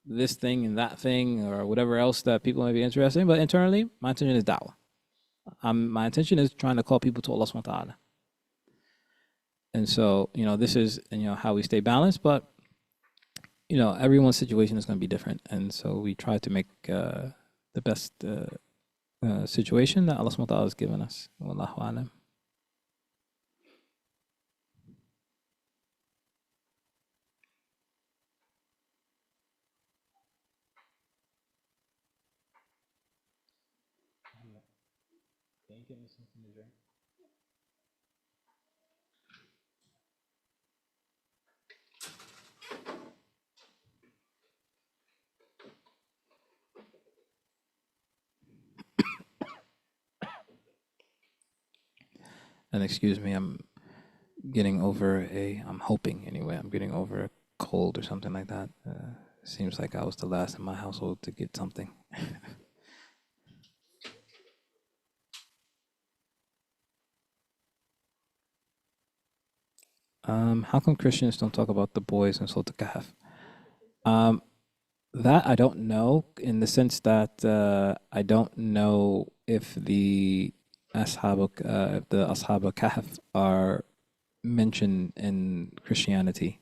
this thing and that thing or whatever else that people may be interested in. But internally, my intention is da'wah. My intention is trying to call people to Allah subhanahu wa ta'ala. And so, this is, how we stay balanced. But, everyone's situation is going to be different. And so we try to make the best situation that Allah subhanahu wa ta'ala has given us. Wallahu alam. Can you give me something to drink? And excuse me, I'm hoping anyway, I'm getting over a cold or something like that. Seems like I was the last in my household to get something. How come Christians don't talk about the boys in Surah Al-Kahf? That I don't know, in the sense that I don't know if the Ashab al-Kahf are mentioned in Christianity.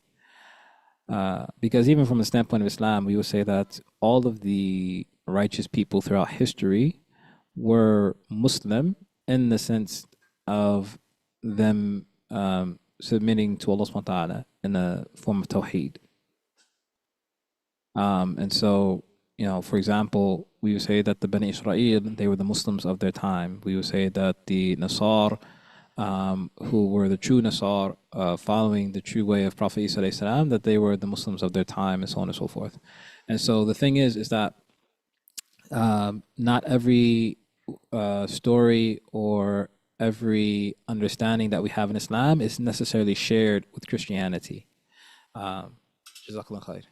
Because even from the standpoint of Islam, we would say that all of the righteous people throughout history were Muslim in the sense of them submitting to Allah subhanahu wa ta'ala in a form of tawheed. And so For example, we would say that the Bani Israel, they were the Muslims of their time. We would say that the Nasar, who were the true Nasar, following the true way of Prophet Isa alayhi salam, that they were the Muslims of their time, and so on and so forth. And so the thing is that not every story or every understanding that we have in Islam is necessarily shared with Christianity. Um, Jazakallah khair.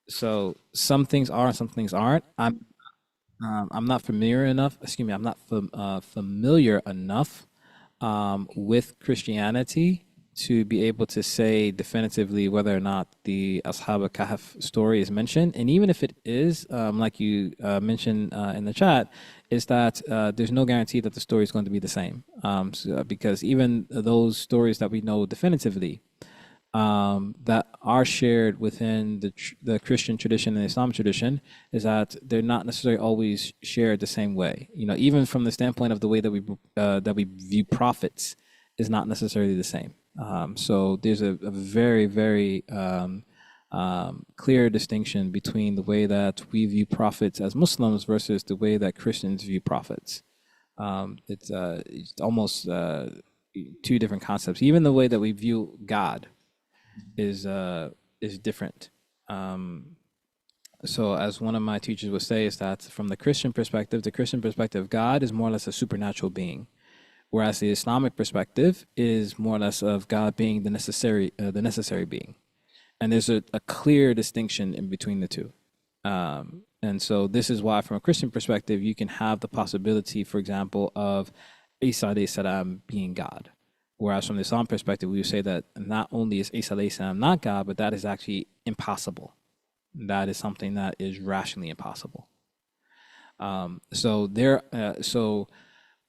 So some things are and some things aren't. I'm not familiar enough. Excuse me. I'm not familiar enough with Christianity to be able to say definitively whether or not the Ashab al-Kahf story is mentioned. And even if it is, like you mentioned in the chat, is that there's no guarantee that the story is going to be the same. Because even those stories that we know definitively, that are shared within the Christian tradition and Islam tradition, is that they're not necessarily always shared the same way. Even from the standpoint of the way that we view prophets is not necessarily the same. So there's a very, very clear distinction between the way that we view prophets as Muslims versus the way that Christians view prophets. It's almost two different concepts. Even the way that we view God is different. So as one of my teachers would say, is that from the Christian perspective, God is more or less a supernatural being, whereas the Islamic perspective is more or less of God being the necessary being. And there's a clear distinction in between the two. And so this is why, from a Christian perspective, you can have the possibility, for example, of Isa alayhi salam being God. Whereas from the Islam perspective, we would say that not only is Isa alayhi salam not God, but that is actually impossible. That is something that is rationally impossible. So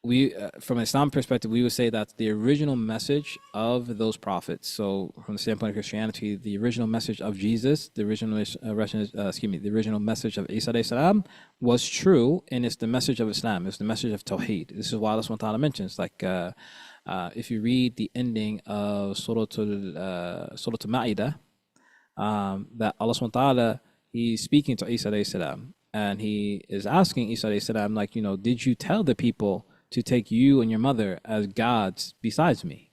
we, from an Islam perspective, we would say that the original message of those prophets. So from the standpoint of Christianity, the original message of Jesus, the original the original message of Isa alayhi salam was true, and it's the message of Islam. It's the message of Tawheed. This is why Allah subhanahu wa ta'ala mentions, like, if you read the ending of Surah Al-Ma'idah, that Allah subhanahu wa ta'ala, he's speaking to Isa alayhi salam, and he is asking Isa alayhi salam, like, did you tell the people to take you and your mother as gods besides me?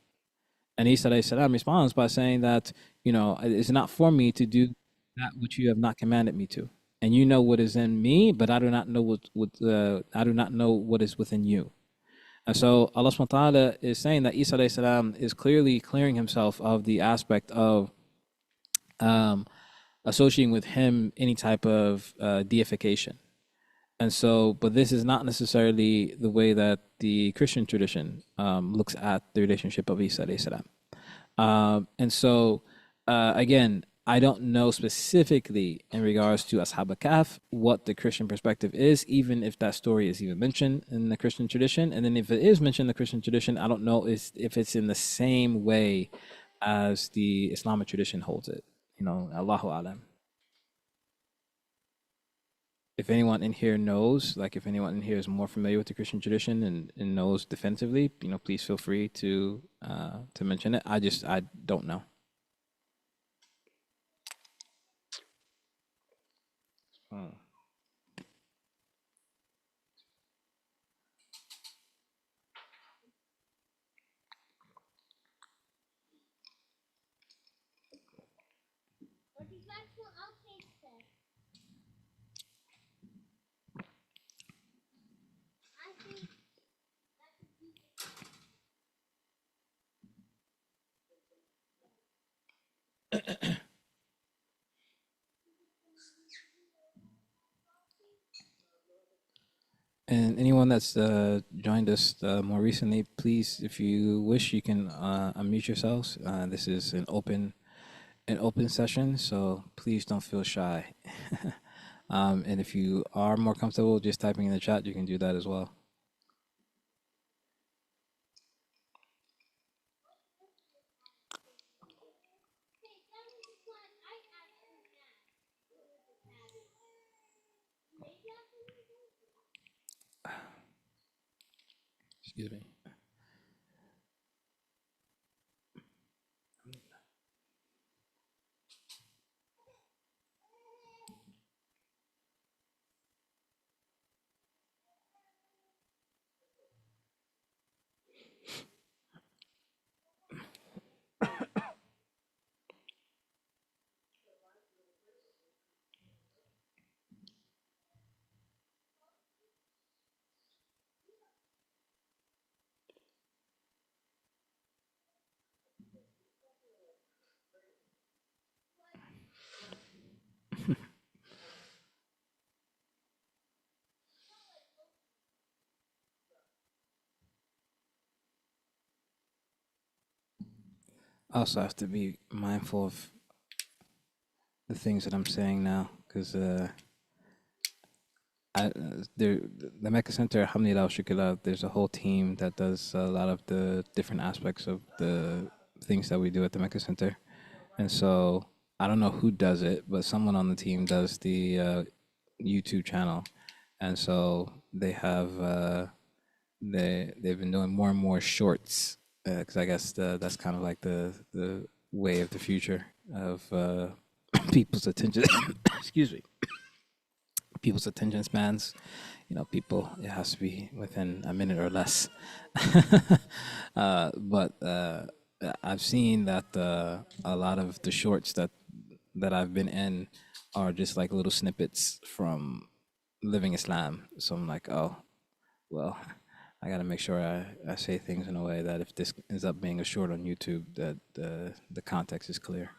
And Isa alayhi salam responds by saying that, it's not for me to do that which you have not commanded me to. And you know what is in me, but I do not know I do not know what is within you. And so Allah subhanahu wa ta'ala is saying that Isa alayhi salam is clearly clearing himself of the aspect of associating with him any type of deification. And so, but this is not necessarily the way that the Christian tradition looks at the relationship of Isa alayhi salam. And so, again, I don't know specifically in regards to Ashab al-Kahf what the Christian perspective is, even if that story is even mentioned in the Christian tradition. And then if it is mentioned in the Christian tradition, I don't know if it's in the same way as the Islamic tradition holds it. Allahu alam. If anyone in here knows, like if anyone in here is more familiar with the Christian tradition and knows definitively, please feel free to mention it. I don't know. Hmm. And anyone that's joined us more recently, please, if you wish, you can unmute yourselves. This is an open session, so please don't feel shy. And if you are more comfortable just typing in the chat, you can do that as well. Excuse me. I also have to be mindful of the things that I'm saying now, because the Mecca Center, alhamdulillah, shukrillah, there's a whole team that does a lot of the different aspects of the things that we do at the Mecca Center. And so I don't know who does it, but someone on the team does the YouTube channel. And so they've been doing more and more shorts, because I guess that's kind of like the way of the future of people's attention. Excuse me, people's attention spans. People, it has to be within a minute or less. But I've seen that a lot of the shorts that I've been in are just like little snippets from living Islam. So I'm like, oh, well, I got to make sure I say things in a way that if this ends up being a short on YouTube, that the context is clear.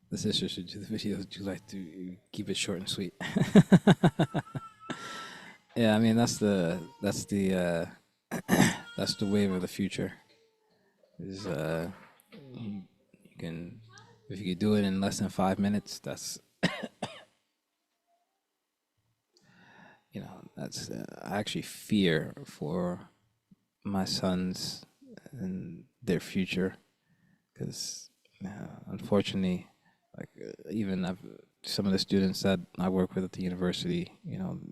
The sister should do the videos. Do you like to keep it short and sweet? Yeah, I mean that's the wave of the future. Is you can, if you could do it in less than 5 minutes, that's I actually fear for my sons and their future, because unfortunately, like even some of the students that I work with at the university,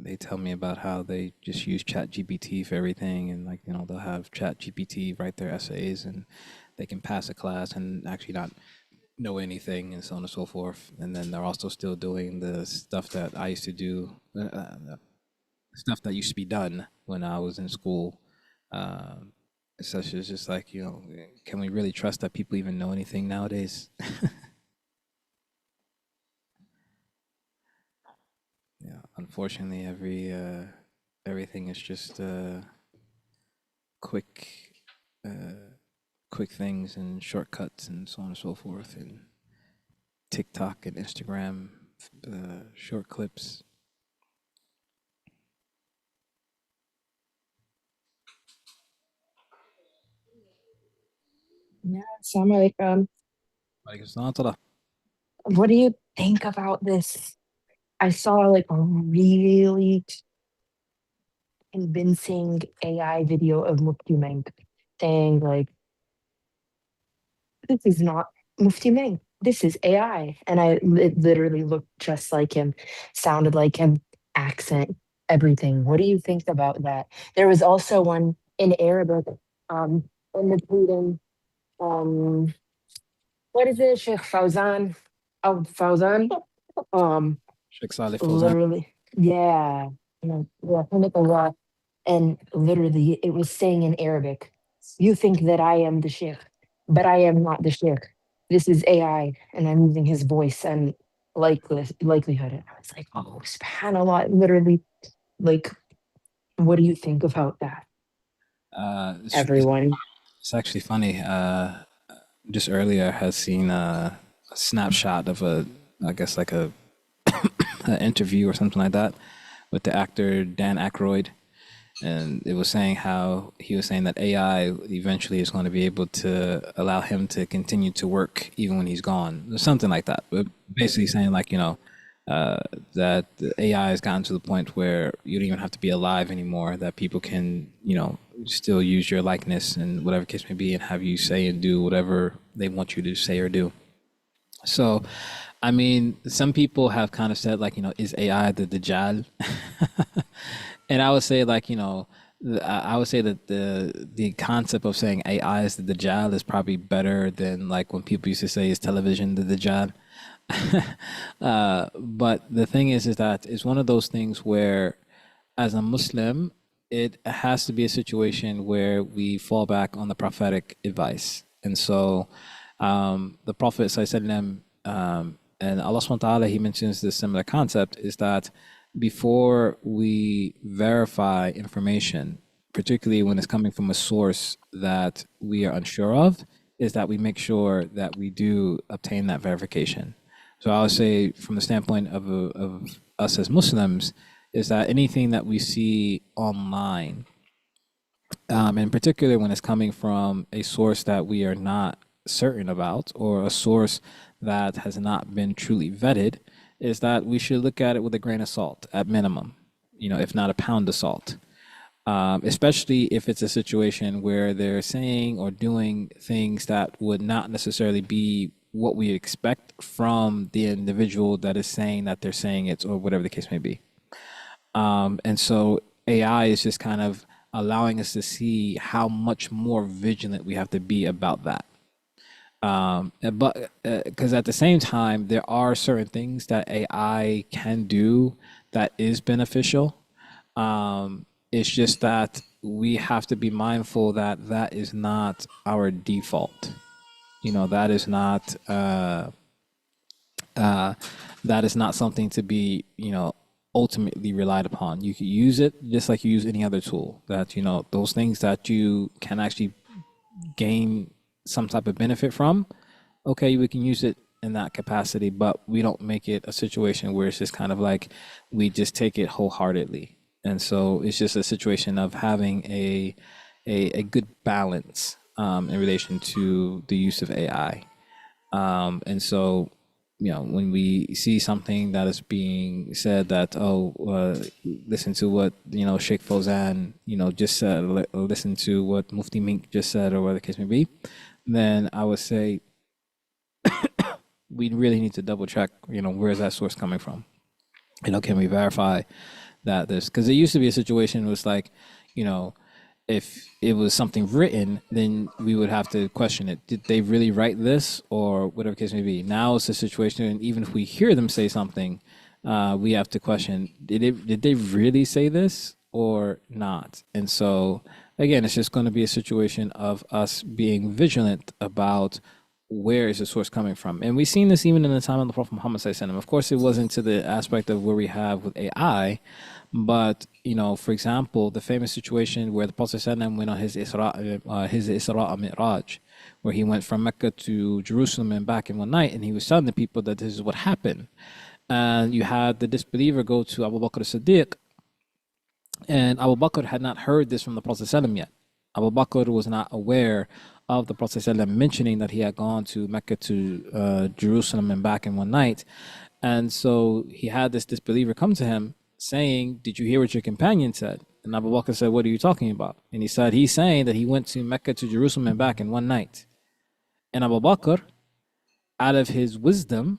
they tell me about how they just use Chat GPT for everything, and like they'll have Chat GPT write their essays, and they can pass a class and actually not know anything, and so on and so forth. And then they're also still doing the stuff that I used to do, stuff that used to be done when I was in school. Um, Such as just like, can we really trust that people even know anything nowadays? Yeah, unfortunately, everything is just quick, uh, quick things and shortcuts and so on and so forth, and TikTok and Instagram, short clips. Yeah, Assalamu alaikum. Like it's not a What do you think about this? I saw like a really convincing AI video of Mufti Menk saying like, this is not Mufti Menk. This is AI. And it literally looked just like him, sounded like him, accent, everything. What do you think about that? There was also one in Arabic, um, imitating, um, what is it, Sheikh Fawzan? Oh, Fawzan? Um, Sheikh Saleh Fawzan. Literally, yeah, yeah, Hamidullah. And literally, it was saying in Arabic, "You think that I am the sheikh, but I am not the sheikh. This is AI, and I'm using his voice and likelihood." And I was like, "Oh, subhanallah!" Literally, like, what do you think about that, It's everyone? actually funny. Just earlier, I had seen a snapshot of I guess like an interview or something like that with the actor Dan Aykroyd, and it was saying how he was saying that AI eventually is going to be able to allow him to continue to work even when he's gone, or something like that. But basically saying like that the AI has gotten to the point where you don't even have to be alive anymore. That people can still use your likeness and whatever case may be, and have you say and do whatever they want you to say or do. So, I mean, some people have kind of said like, is AI the Dajjal? And I would say like, I would say that the concept of saying AI is the Dajjal is probably better than like when people used to say is television the Dajjal. But the thing is that it's one of those things where as a Muslim, it has to be a situation where we fall back on the prophetic advice. And so the Prophet ﷺ, and Allah subhanahu wa ta'ala, he mentions this similar concept, is that before we verify information, particularly when it's coming from a source that we are unsure of, is that we make sure that we do obtain that verification. So I would say, from the standpoint of us as Muslims, is that anything that we see online, in particular when it's coming from a source that we are not certain about, or a source that has not been truly vetted, is that we should look at it with a grain of salt at minimum, if not a pound of salt. Especially if it's a situation where they're saying or doing things that would not necessarily be what we expect from the individual that is saying that they're saying it, or whatever the case may be. And so AI is just kind of allowing us to see how much more vigilant we have to be about that. But because at the same time, there are certain things that AI can do that is beneficial. It's just that we have to be mindful that that is not our default. That is not that is not something to be ultimately relied upon. You can use it just like you use any other tool. That those things that you can actually gain some type of benefit from. Okay, we can use it in that capacity, but we don't make it a situation where it's just kind of like we just take it wholeheartedly. And so it's just a situation of having a good balance in relation to the use of AI. And so, when we see something that is being said that, listen to what, Sheikh Fawzan, just said, listen to what Mufti Mink just said, or whatever the case may be, then I would say we really need to double check, where is that source coming from? Can we verify that this, because it used to be a situation was like, if it was something written, then we would have to question it. Did they really write this, or whatever the case may be? Now it's a situation, and even if we hear them say something, we have to question, did they really say this or not? And so again, it's just going to be a situation of us being vigilant about where is the source coming from. And we've seen this even in the time of the Prophet Muhammad sallallahu alaihi wasallam. Of course, it wasn't to the aspect of where we have with AI, but for example, the famous situation where the Prophet sallallahu alaihi wasallam went on his Isra Mi'raj, where he went from Mecca to Jerusalem and back in one night, and he was telling the people that this is what happened. And you had the disbeliever go to Abu Bakr as-Siddiq, and Abu Bakr had not heard this from the Prophet sallallahu alaihi wasallam yet. Abu Bakr was not aware of the Prophet ﷺ mentioning that he had gone to Mecca to Jerusalem and back in one night. And so he had this disbeliever come to him saying, did you hear what your companion said? And Abu Bakr said, what are you talking about? And he said, he's saying that he went to Mecca to Jerusalem and back in one night. And Abu Bakr, out of his wisdom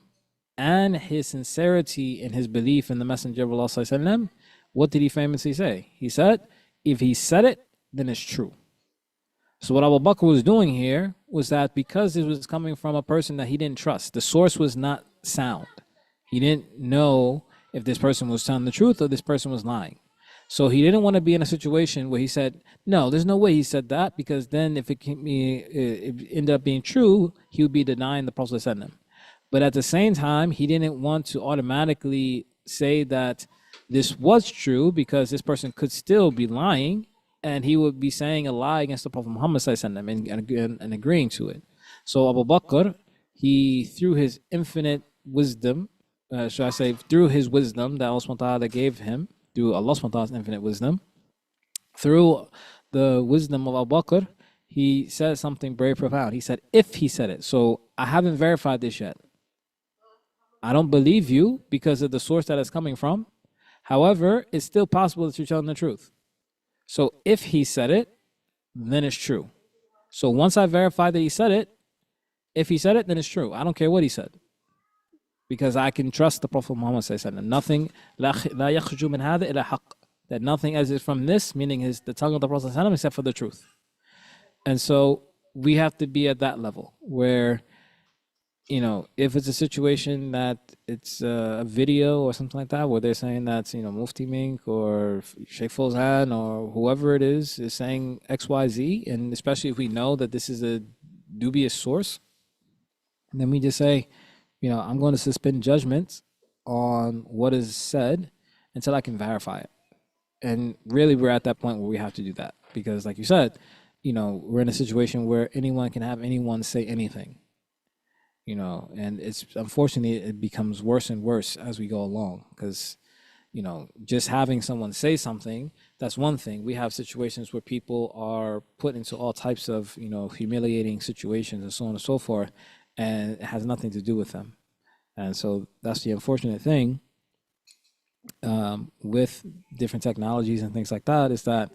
and his sincerity in his belief in the Messenger of Allah ﷺ, what did he famously say? He said, if he said it, then it's true. So what Abu Bakr was doing here was that because it was coming from a person that he didn't trust, the source was not sound. He didn't know if this person was telling the truth or this person was lying. So he didn't want to be in a situation where he said, no, there's no way he said that, because then if it ended up being true, he would be denying the Prophet ﷺ. But at the same time, he didn't want to automatically say that this was true, because this person could still be lying, and he would be saying a lie against the Prophet Muhammad and agreeing to it. So Abu Bakr, he, through his infinite wisdom, should I say, through his wisdom that Allah subhanahu wa ta'ala gave him, through Allah subhanahu wa ta'ala's infinite wisdom, through the wisdom of Abu Bakr, he said something very profound. He said, if he said it. So I haven't verified this yet. I don't believe you because of the source that it's coming from. However, it's still possible that you're telling the truth. So if he said it, then it's true. So once I verify that he said it, if he said it, then it's true. I don't care what he said, because I can trust the Prophet Muhammad ﷺ. Nothing, لا يخرج من هذا إلا حق. That nothing as is from this, meaning the tongue of the Prophet ﷺ, except for the truth. And so we have to be at that level where if it's a situation that it's a video or something like that where they're saying that, Mufti Mink or Sheikh Fawzan or whoever it is saying XYZ, and especially if we know that this is a dubious source, then we just say, I'm going to suspend judgment on what is said until I can verify it. And really, we're at that point where we have to do that because, like you said, we're in a situation where anyone can have anyone say anything, and it's unfortunately it becomes worse and worse as we go along because, just having someone say something, that's one thing. We have situations where people are put into all types of, humiliating situations and so on and so forth, and it has nothing to do with them. And so that's the unfortunate thing with different technologies and things like that is that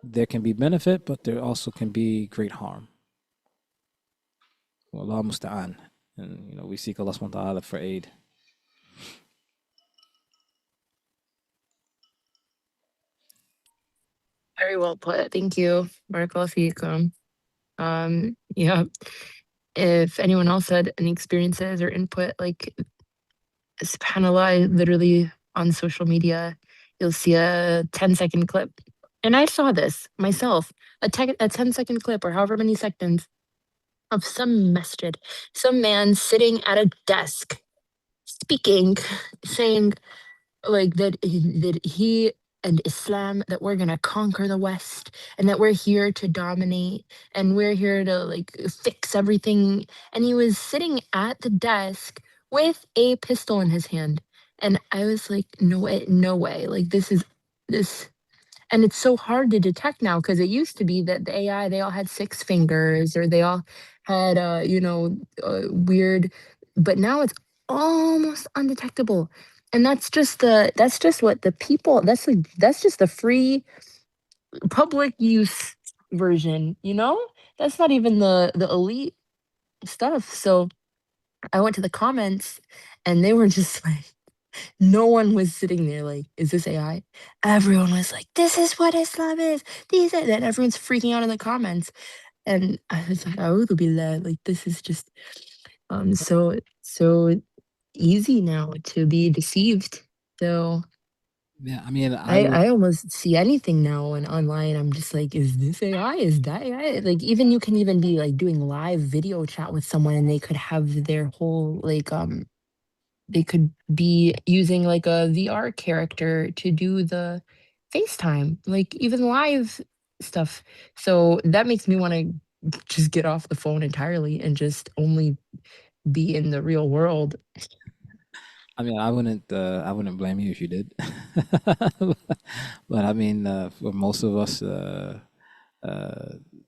there can be benefit, but there also can be great harm. Allah musta'an. And, we seek Allah subhanahu wa ta'ala for aid. Very well put. Thank you. Barakallahu feekum. Yeah. If anyone else had any experiences or input, like subhanAllah, I literally on social media, you'll see a 10-second clip. And I saw this myself, a 10-second clip or however many seconds of some masjid, some man sitting at a desk speaking, saying like that he and Islam, that we're gonna conquer the West and that we're here to dominate and we're here to like fix everything. And he was sitting at the desk with a pistol in his hand. And I was like, no way, no way. Like this and it's so hard to detect now because it used to be that the AI, they all had six fingers or they all had, weird, but now it's almost undetectable. And that's just what the people, that's just the free public use version, you know? That's not even the elite stuff. So I went to the comments and they were just like, no one was sitting there like, is this AI? Everyone was like, this is what Islam is. These are, then everyone's freaking out in the comments. And I was like, A'udhu billah, like this is just so easy now to be deceived. So Yeah, I mean, I almost see anything now and online. I'm just like, is this AI? Is that AI? Like even you can even be like doing live video chat with someone and they could have their whole like they could be using like a VR character to do the FaceTime, like even live stuff. So that makes me want to just get off the phone entirely and just only be in the real world. I wouldn't blame you if you did. But I mean, for most of us, uh,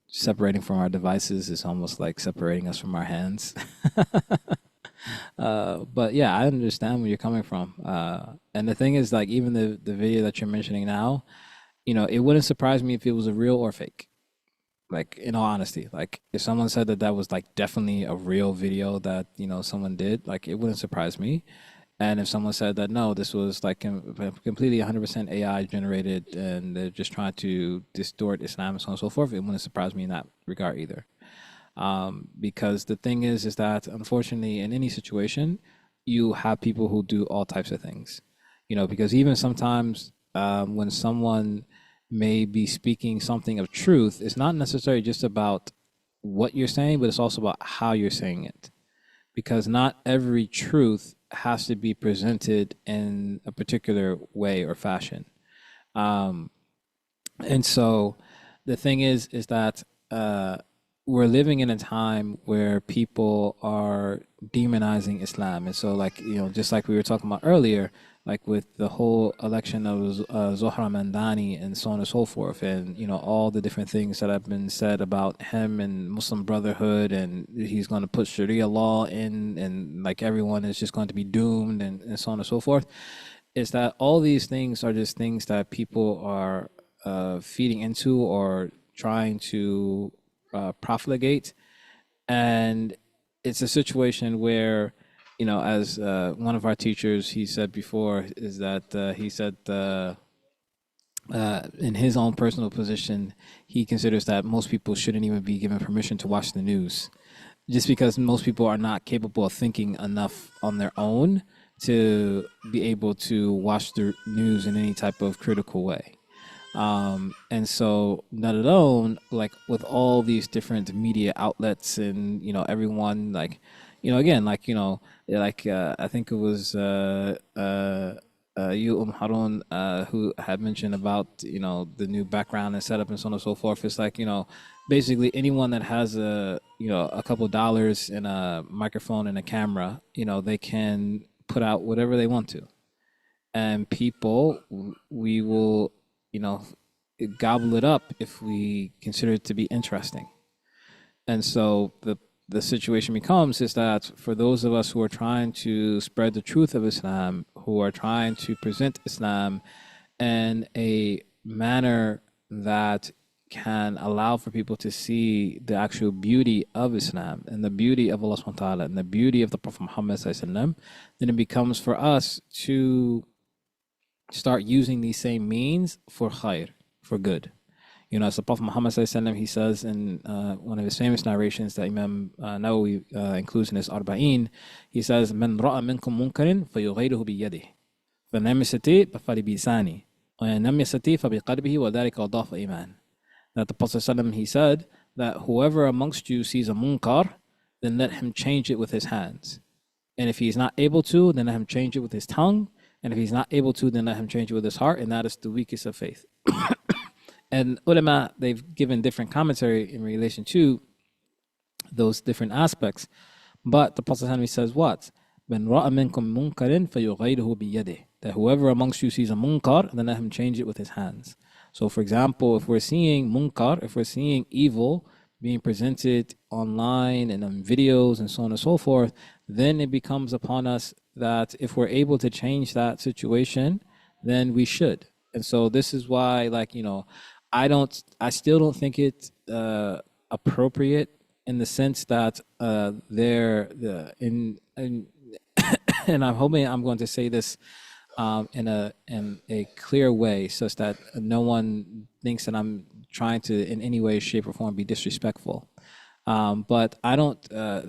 separating from our devices is almost like separating us from our hands. But yeah, I understand where you're coming from. And the thing is, like, even the video that you're mentioning now, it wouldn't surprise me if it was a real or fake. Like, in all honesty, like, if someone said that that was like definitely a real video that, someone did, like, it wouldn't surprise me. And if someone said that no, this was like completely 100% AI generated and they're just trying to distort Islam and so on and so forth, it wouldn't surprise me in that regard either. Because the thing is that unfortunately, in any situation, you have people who do all types of things. Because even sometimes when someone may be speaking something of truth, it's not necessarily just about what you're saying, but it's also about how you're saying it. Because not every truth has to be presented in a particular way or fashion. Um, and so the thing is that uh, we're living in a time where people are demonizing Islam. And so, like, just like we were talking about earlier, like with the whole election of Zohra Mandani and so on and so forth, and, all the different things that have been said about him and Muslim Brotherhood, and he's going to put Sharia law in, and like everyone is just going to be doomed, and so on and so forth, is that all these things are just things that people are feeding into or trying to profligate. And it's a situation where, as one of our teachers, he said before, is that he said in his own personal position, he considers that most people shouldn't even be given permission to watch the news. just because most people are not capable of thinking enough on their own to be able to watch the news in any type of critical way. And so, not alone, like with all these different media outlets, and everyone, like, again, like, like I think it was you, Harun, who had mentioned about the new background and setup and so on and so forth. It's like, basically anyone that has a couple dollars and a microphone and a camera, they can put out whatever they want to, and people, we will, you know gobble it up if we consider it to be interesting. And so the situation becomes is that for those of us who are trying to spread the truth of Islam, who are trying to present Islam in a manner that can allow for people to see the actual beauty of Islam and the beauty of Allah subhanahu wa ta'ala and the beauty of the Prophet Muhammad sallallahu alaihi wasallam, then it becomes for us to start using these same means for khair, for good. As the Prophet Muhammad sallallahu alaihi wasallam, he says in one of his famous narrations that Imam Nawawi includes in his Arba'in, he says, "Man ra'a minkum munkarin fayughayyiruhu biyadihi, فلم يستطع فبلسانه وإن لم يستطع فبقلبه وذلك أضعف الإيمان." That the Prophet sallallahu alaihi wasallam, he said that whoever amongst you sees a munkar, then let him change it with his hands. And if he's not able to, then let him change it with his tongue. And if he's not able to, then let him change it with his heart. And that is the weakest of faith. And ulama, they've given different commentary in relation to those different aspects. But the Prophet says what? "Ben ra'a minkum munkarin fayughayyiruhu biyadihi." That whoever amongst you sees a munkar, then let him change it with his hands. So for example, if we're seeing munkar, if we're seeing evil being presented online and on videos and so on and so forth, then it becomes upon us that if we're able to change that situation, then we should. And so this is why, like, I still don't think it's appropriate in the sense that in and I'm hoping I'm going to say this in a clear way, such that no one thinks that I'm trying to in any way, shape, or form be disrespectful. But I don't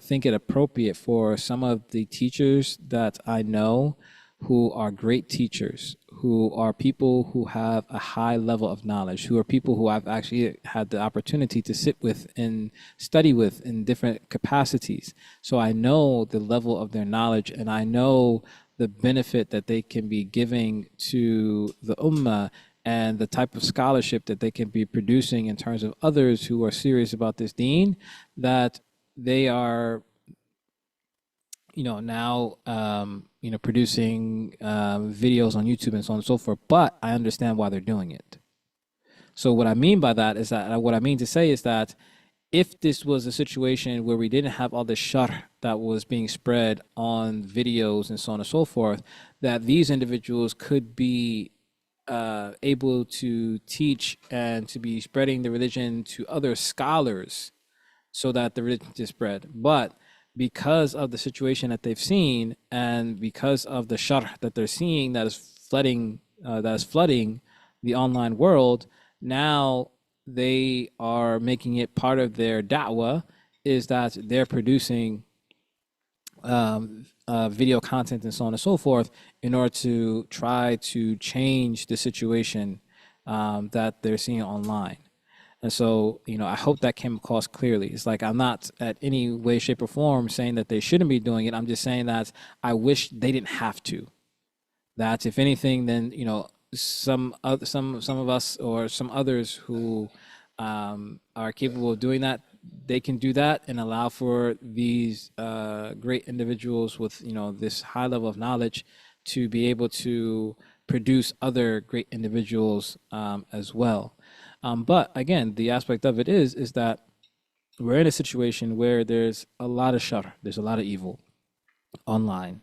think it appropriate for some of the teachers that I know who are great teachers, who are people who have a high level of knowledge, who are people who I've actually had the opportunity to sit with and study with in different capacities. So I know the level of their knowledge, and I know the benefit that they can be giving to the ummah and the type of scholarship that they can be producing in terms of others who are serious about this deen, that they are now producing videos on YouTube and so on and so forth. But I understand why they're doing it. So what I mean by that is that what I mean to say is that if this was a situation where we didn't have all the shar that was being spread on videos and so on and so forth, that these individuals could be able to teach and to be spreading the religion to other scholars so that the religion is spread. But because of the situation that they've seen and because of the shar that they're seeing that is flooding the online world, now they are making it part of their da'wah, is that they're producing video content and so on and so forth in order to try to change the situation that they're seeing online. And so, I hope that came across clearly. It's like I'm not at any way, shape, or form saying that they shouldn't be doing it. I'm just saying that I wish they didn't have to. That if anything, then some of us or some others who are capable of doing that, they can do that and allow for these great individuals with this high level of knowledge to be able to produce other great individuals as well. But again, the aspect of it is that we're in a situation where there's a lot of shar, there's a lot of evil online.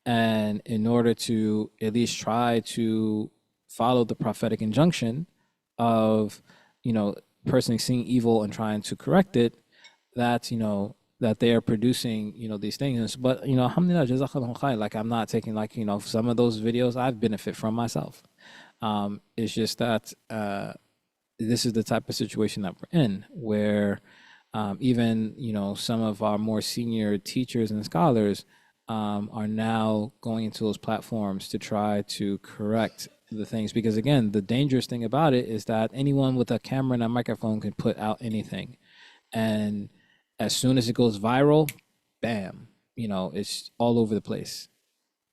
And in order to at least try to follow the prophetic injunction of, personally seeing evil and trying to correct it, that, that they are producing, these things. But, alhamdulillah, jazakallahu khair. Like, I'm not taking, like, some of those videos I've benefit from myself. It's just that this is the type of situation that we're in, where Even some of our more senior teachers and scholars are now going into those platforms to try to correct the things, because again, the dangerous thing about it is that anyone with a camera and a microphone can put out anything, and as soon as it goes viral, bam, it's all over the place.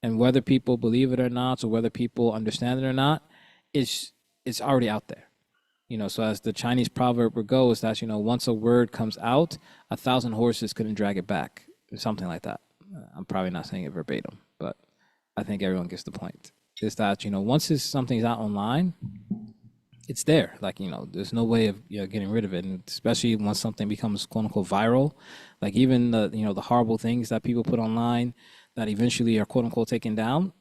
And whether people believe it or not, or whether people understand it or not, it's already out there. So as the Chinese proverb goes, that once a word comes out, 1,000 horses couldn't drag it back, or something like that. I'm probably not saying it verbatim, but I think everyone gets the point. Is that once something's out online, it's there. Like there's no way of getting rid of it, and especially once something becomes quote unquote viral, like even the horrible things that people put online that eventually are quote unquote taken down,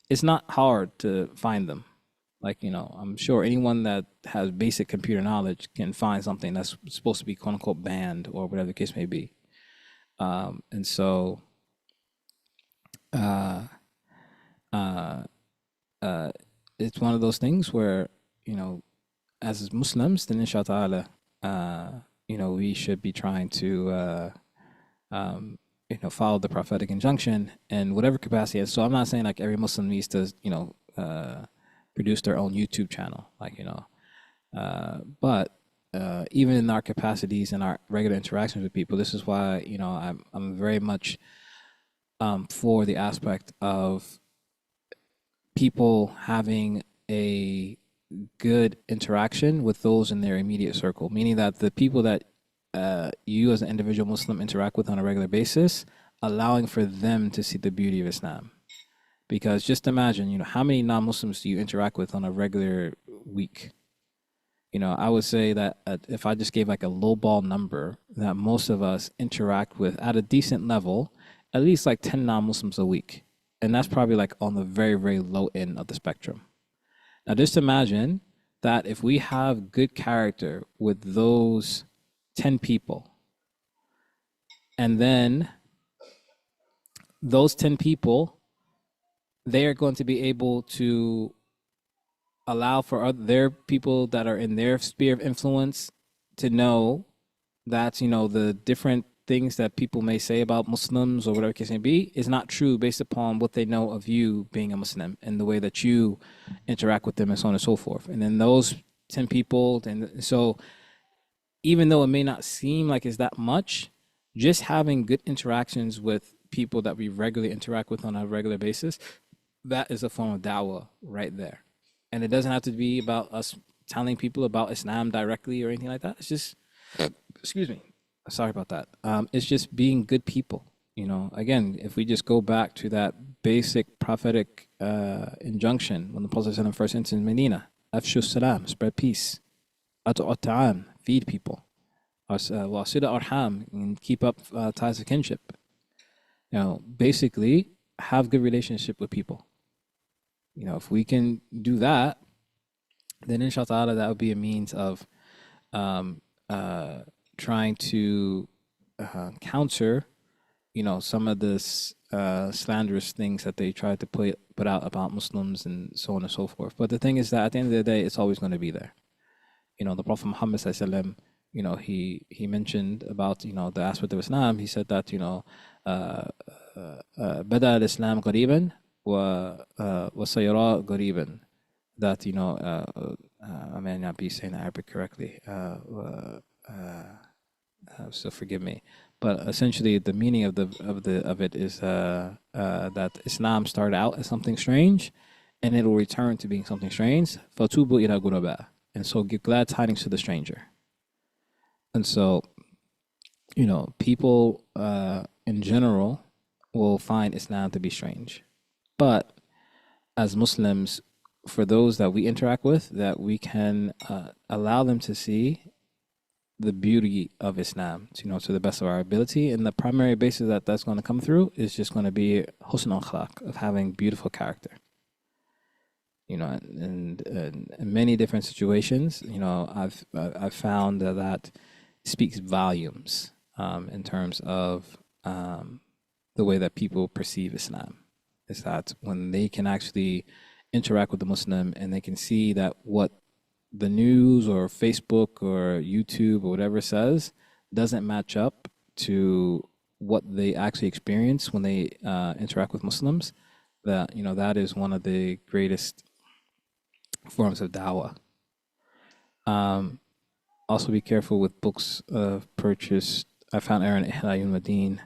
it's not hard to find them. Like, I'm sure anyone that has basic computer knowledge can find something that's supposed to be quote unquote banned or whatever the case may be. And so, uh, uh, it's one of those things where, as Muslims, then inshallah, we should be trying to, follow the prophetic injunction in whatever capacity. And so I'm not saying like every Muslim needs to, produce their own YouTube channel, but even in our capacities and our regular interactions with people, this is why I'm very much for the aspect of people having a good interaction with those in their immediate circle, meaning that the people that you as an individual Muslim interact with on a regular basis, allowing for them to see the beauty of Islam. Because just imagine, how many non-Muslims do you interact with on a regular week? I would say that if I just gave like a lowball number, that most of us interact with at a decent level, at least like 10 non-Muslims a week. And that's probably like on the very, very low end of the spectrum. Now, just imagine that if we have good character with those 10 people, and then those 10 people, they are going to be able to allow for their people that are in their sphere of influence to know that, the different things that people may say about Muslims or whatever case may be is not true based upon what they know of you being a Muslim and the way that you interact with them and so on and so forth. And then those 10 people, and so even though it may not seem like it's that much, just having good interactions with people that we regularly interact with on a regular basis, that is a form of da'wah right there. And it doesn't have to be about us telling people about Islam directly or anything like that. It's just, excuse me, sorry about that. It's just being good people. Again, if we just go back to that basic prophetic injunction when the Prophet first entered Medina, Afshu salam, spread peace. Atu'at ta'am, feed people. Wasida arham, and keep up ties of kinship. Basically, have good relationship with people. If we can do that, then inshallah that would be a means of trying to counter, some of this slanderous things that they try to put out about Muslims and so on and so forth. But the thing is that at the end of the day, it's always going to be there. The Prophet Muhammad sallallahu he mentioned about the aspect of Islam. He said that بدا الإسلام قريبا وسيرى قريبا, that I may not be saying Arabic correctly, so forgive me, but essentially the meaning of it is that Islam started out as something strange and it will return to being something strange. فَتُوبُوا إِلَى غُرَبَاء, and so give glad tidings to the stranger. And so people in general will find Islam to be strange. But as Muslims, for those that we interact with, that we can allow them to see the beauty of Islam, to the best of our ability. And the primary basis that that's going to come through is just going to be husn al-akhlaq, of having beautiful character. And in many different situations, I've found that speaks volumes in terms of the way that people perceive Islam. Is that when they can actually interact with the Muslim and they can see that what the news or Facebook or YouTube or whatever says, doesn't match up to what they actually experience when they interact with Muslims, that that is one of the greatest forms of dawah. Um, Also, be careful with books purchased. I found error in Ihya Madin.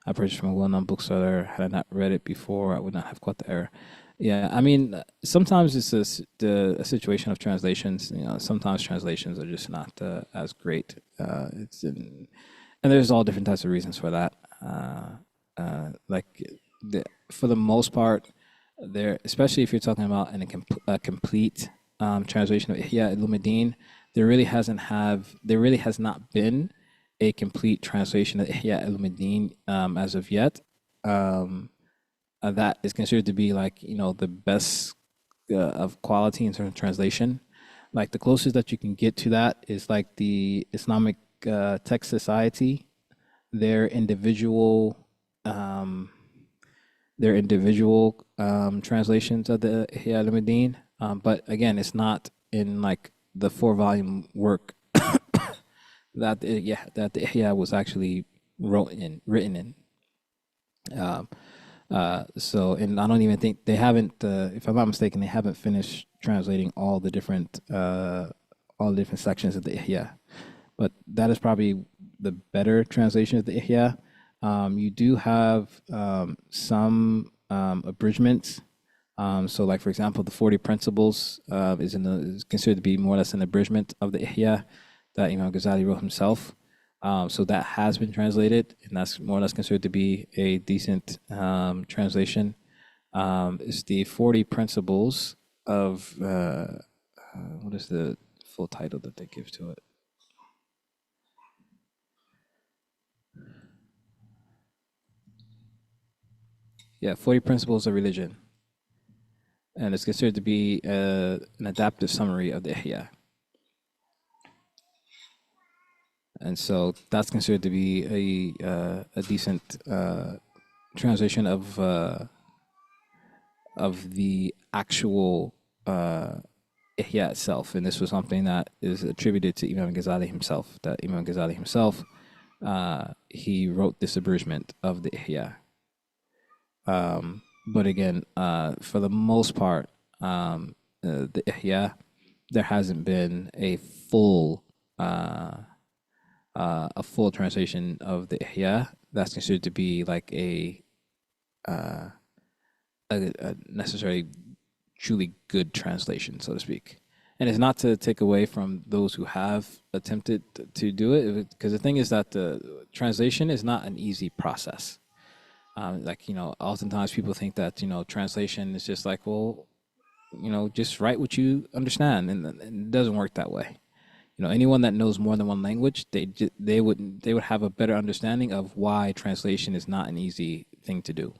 I purchased from a well-known bookseller. Had I not read it before, I would not have caught the error. Yeah, I mean, sometimes it's a situation of translations. Sometimes translations are just not as great. And there's all different types of reasons for that. Like, for the most part, there, especially if you're talking about a complete translation of Ihya Ulumuddin, there really has not been a complete translation of Ihya Ulumuddin as of yet. That is considered to be like the best of quality in terms of translation. Like the closest that you can get to that is like the Islamic Text Society, their individual um, translations of the Ihya al-Madin. But again, it's not in like the 4 volume work that the Ihya was actually written in. Um, so, and I don't even think they haven't, if I'm not mistaken, they haven't finished translating all the different sections of the Ihya. But that is probably the better translation of the Ihya. You do have some abridgments. So, like for example, the 40 Principles is considered to be more or less an abridgment of the Ihya that Imam Ghazali wrote himself. So that has been translated, and that's more or less considered to be a decent translation. It's the 40 Principles of what is the full title that they give to it? Yeah, 40 Principles of Religion. And it's considered to be an adaptive summary of the Ihya. And so that's considered to be a decent translation of the actual Ihya itself. And this was something that is attributed to Imam Ghazali himself, that Imam Ghazali himself, he wrote this abridgment of the Ihya. But again, for the most part, the Ihya, there hasn't been a full translation of the Ihya that's considered to be like a necessarily truly good translation, so to speak. And it's not to take away from those who have attempted to do it, because the thing is that the translation is not an easy process. Like, oftentimes people think that, translation is just like, well, just write what you understand. And it doesn't work that way. Anyone that knows more than one language, they would have a better understanding of why translation is not an easy thing to do.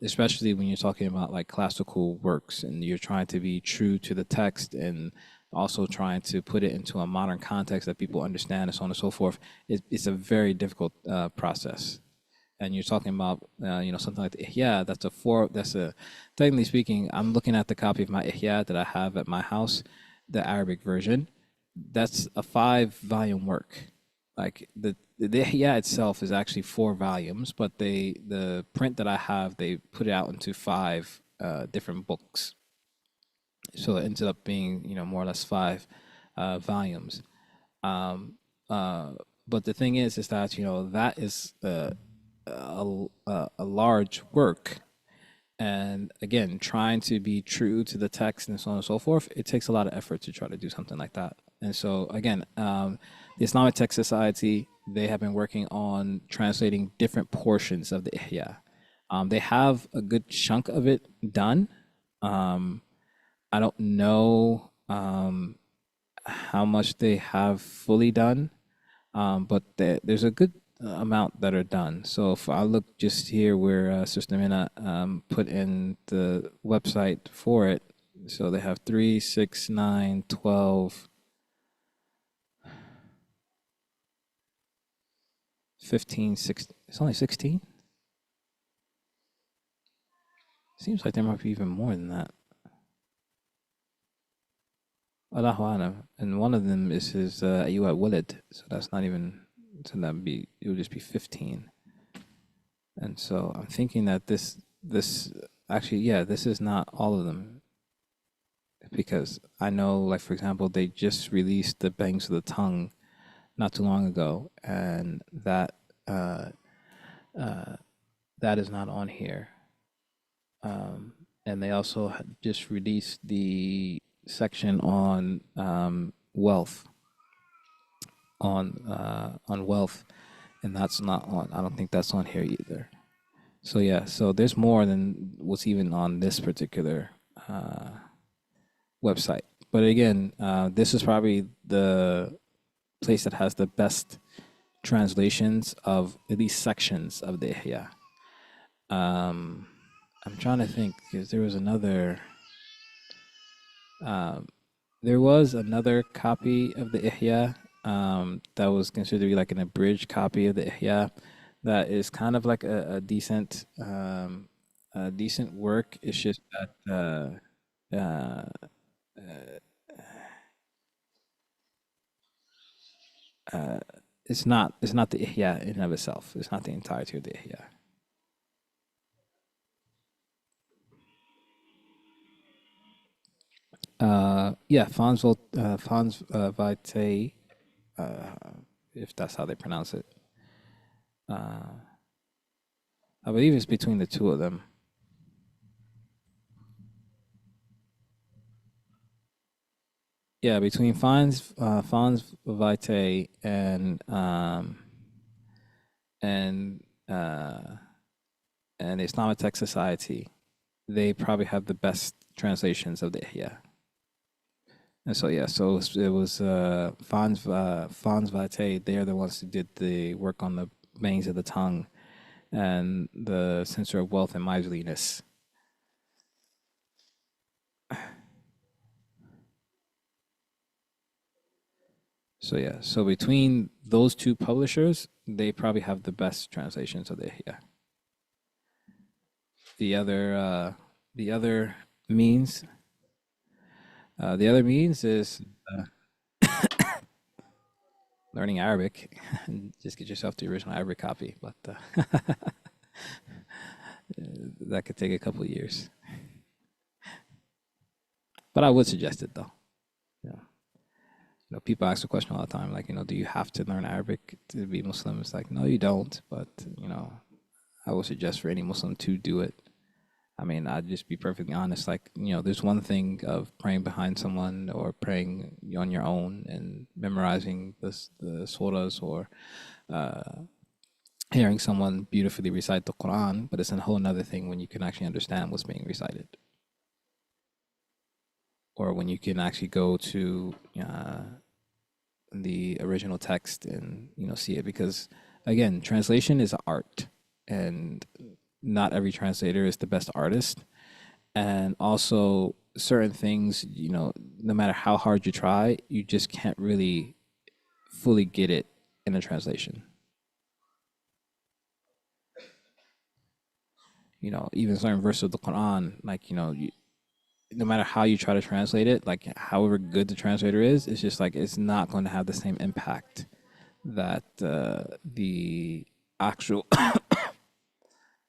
Especially when you're talking about like classical works and you're trying to be true to the text and also trying to put it into a modern context that people understand and so on and so forth. It's a very difficult process. And you're talking about something like the Ihya. Technically speaking, I'm looking at the copy of my Ihya that I have at my house, the Arabic version. That's a 5 volume work. Like the Ihya itself is actually 4 volumes, but the print that I have, they put it out into 5 different books. So it ended up being more or less 5 volumes. Um, uh, but the thing is that that is a large work, and again, trying to be true to the text and so on and so forth, it takes a lot of effort to try to do something like that. And so again, the Islamic Text Society, they have been working on translating different portions of the Ihya. They have a good chunk of it done. um, I don't know how much they have fully done, but there's a good amount that are done. So if I look just here where Sister Mina put in the website for it, so they have 3, 6, 9, 12, 15, 16. It's only 16? Seems like there might be even more than that. Allahu Alam. And one of them is his Ayyuha Walid. So that's not even, so that would be, it would just be 15. And so I'm thinking that this, actually, yeah, this is not all of them. Because I know, like, for example, they just released the Bangs of the Tongue not too long ago. And uh, uh, that is not on here. And they also just released the section on wealth, on wealth, and that's not on. I don't think that's on here either. So yeah, so there's more than what's even on this particular uh, website. But again, this is probably the place that has the best translations of at least sections of the Ihya. Um, I'm trying to think because um, there was another copy of the Ihya that was considered to be like an abridged copy of the Ihya that is kind of like a decent work. It's just that uh, uh, it's not the Ihya in and of itself. It's not the entirety of the Ihya. Yeah, Fons Vitae, uh, if that's how they pronounce it. Uh, I believe it's between the two of them. Yeah, between Fons Vitae and uh, and the Islamic Tech Society, they probably have the best translations of the Ihya. And so yeah, so it was Fons Vitae. They are the ones who did the work on the bangs of the tongue and the censor of wealth and miserliness. So yeah, so between those two publishers, they probably have the best translations of the Ihya. The other uh, the other means the other means is uh, learning Arabic. Just get yourself the original Arabic copy, but that could take a couple of years. But I would suggest it though. Yeah. People ask the question all the time, like, do you have to learn Arabic to be Muslim? It's like, no, you don't. But I would suggest for any Muslim to do it. I mean, I'd just be perfectly honest. Like, there's one thing of praying behind someone or praying on your own and memorizing the surahs or uh, hearing someone beautifully recite the Quran, but it's a whole other thing when you can actually understand what's being recited, or when you can actually go to the original text and see it. Because again, translation is art, and not every translator is the best artist. And also certain things, no matter how hard you try, you just can't really fully get it in a translation. Even certain verses of the Quran, like, no matter how you try to translate it, like however good the translator is, it's just like it's not going to have the same impact that the actual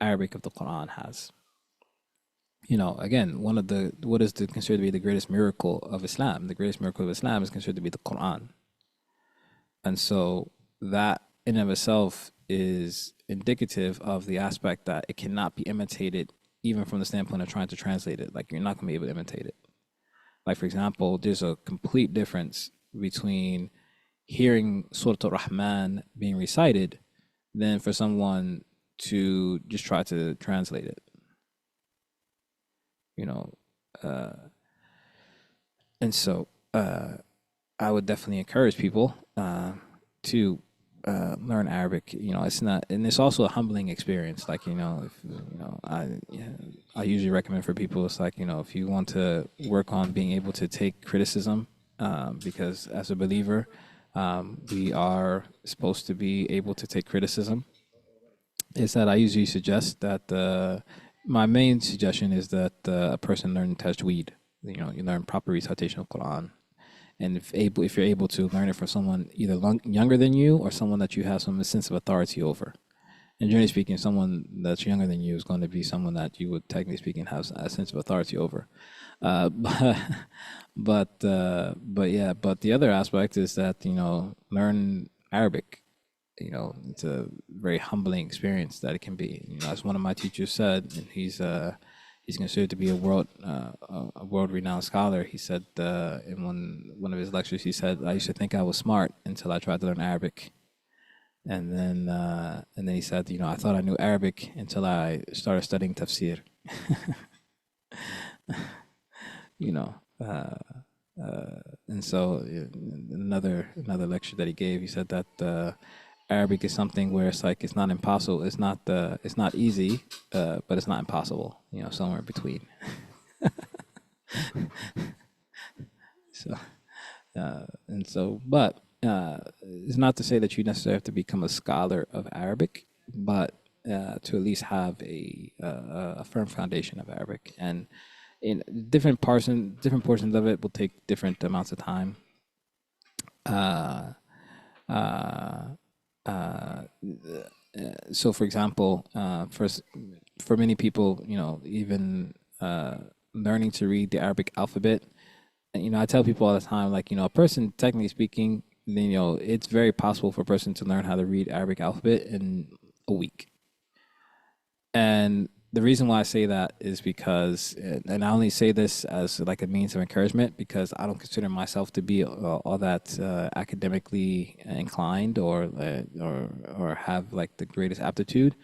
Arabic of the Quran has. Again, one of the what is considered to be the greatest miracle of Islam? The greatest miracle of Islam is considered to be the Quran, and so that in and of itself is indicative of the aspect that it cannot be imitated, even from the standpoint of trying to translate it. Like, you're not going to be able to imitate it. Like, for example, there's a complete difference between hearing Surah Al-Rahman being recited than for someone to just try to translate it. You know, uh, and so I would definitely encourage people to learn Arabic. It's not, and it's also a humbling experience. Like, if I usually recommend for people, it's like, if you want to work on being able to take criticism, because as a believer, we are supposed to be able to take criticism. Is that I usually suggest that my main suggestion is that a person learn tajweed. You learn proper recitation of Quran, and if you're able to learn it from someone either younger than you or someone that you have some sense of authority over. And generally speaking, someone that's younger than you is going to be someone that you would technically speaking have a sense of authority over. But but yeah, but the other aspect is that learn Arabic. It's a very humbling experience that it can be. As one of my teachers said, and he's considered to be a world renowned scholar. He said in one of his lectures, he said, "I used to think I was smart until I tried to learn Arabic." And then he said, I thought I knew Arabic until I started studying tafsir. you know, uh, and so another lecture that he gave, he said that Arabic is something where it's like it's not impossible, it's not easy, but it's not impossible. Somewhere in between. So but it's not to say that you necessarily have to become a scholar of Arabic, but to at least have a firm foundation of Arabic. And in different portions of it will take different amounts of time. Uh, uh, uh, so, for example, for many people, even learning to read the Arabic alphabet. I tell people all the time, like, a person, technically speaking, then, it's very possible for a person to learn how to read Arabic alphabet in a week. And the reason why I say that is because, and I only say this as like a means of encouragement, because I don't consider myself to be all that academically inclined or have like the greatest aptitude.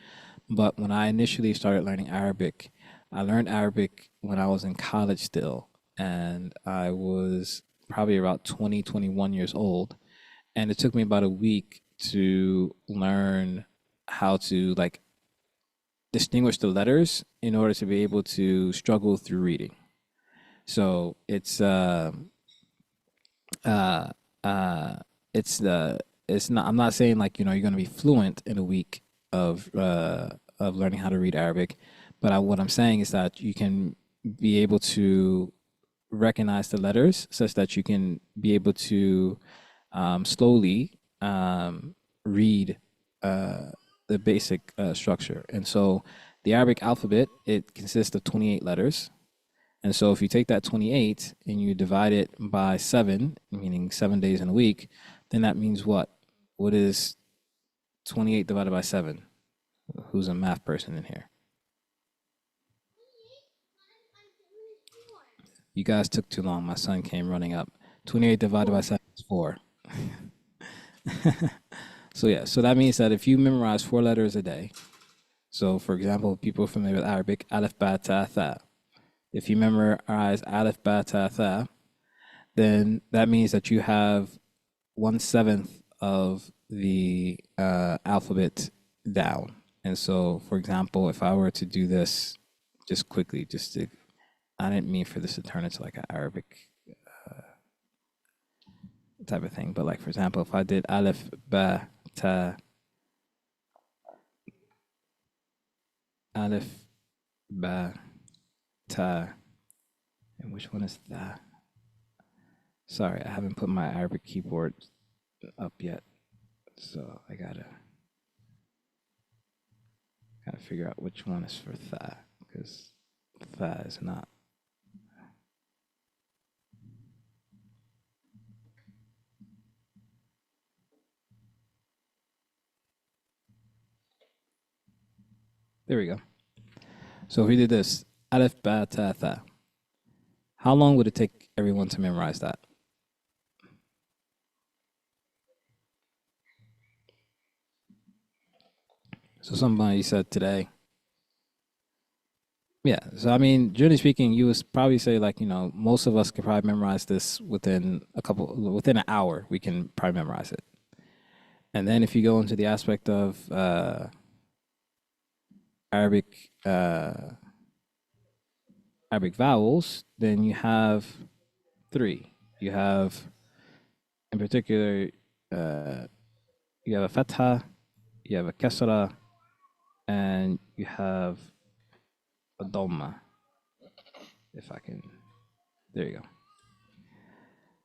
But when I initially started learning Arabic, I learned Arabic when I was in college still, and I was probably about 20, 21 years old. And it took me about a week to learn how to like distinguish the letters in order to be able to struggle through reading. So uh, uh, it's not. I'm not saying like you're going to be fluent in a week of learning how to read Arabic, but what I'm saying is that you can be able to recognize the letters such that you can be able to slowly read the basic structure. And so the Arabic alphabet, it consists of 28 letters. And so if you take that 28 and you divide it by 7, meaning 7 days in a week, then that means what? What is 28 divided by 7? Who's a math person in here? You guys took too long. My son came running up. 28 divided by 7 is 4. So yeah, so that means that if you memorize 4 letters a day, so for example, people familiar with Arabic, alif, ba, ta, tha. If you memorize alif, ba, ta, tha, then that means that you have 1/7 of the alphabet down. And so, for example, if I were to do this just quickly, I didn't mean for this to turn into like an Arabic type of thing, but like for example, if I did alif, ba, ta, alif, ba, ta, and which one is that? Sorry, I haven't put my Arabic keyboard up yet, so I gotta figure out which one is for tha, because tha is not. There we go. So if we did this, alif, ba, ta, tha, how long would it take everyone to memorize that? So somebody said today. Yeah. So I mean, generally speaking, you would probably say like, most of us could probably memorize this within an hour, we can probably memorize it. And then if you go into the aspect of Arabic Arabic vowels, then you have 3. You have, in particular, uh, you have a fatha, you have a kasra, and you have a dhamma. If I can, there you go.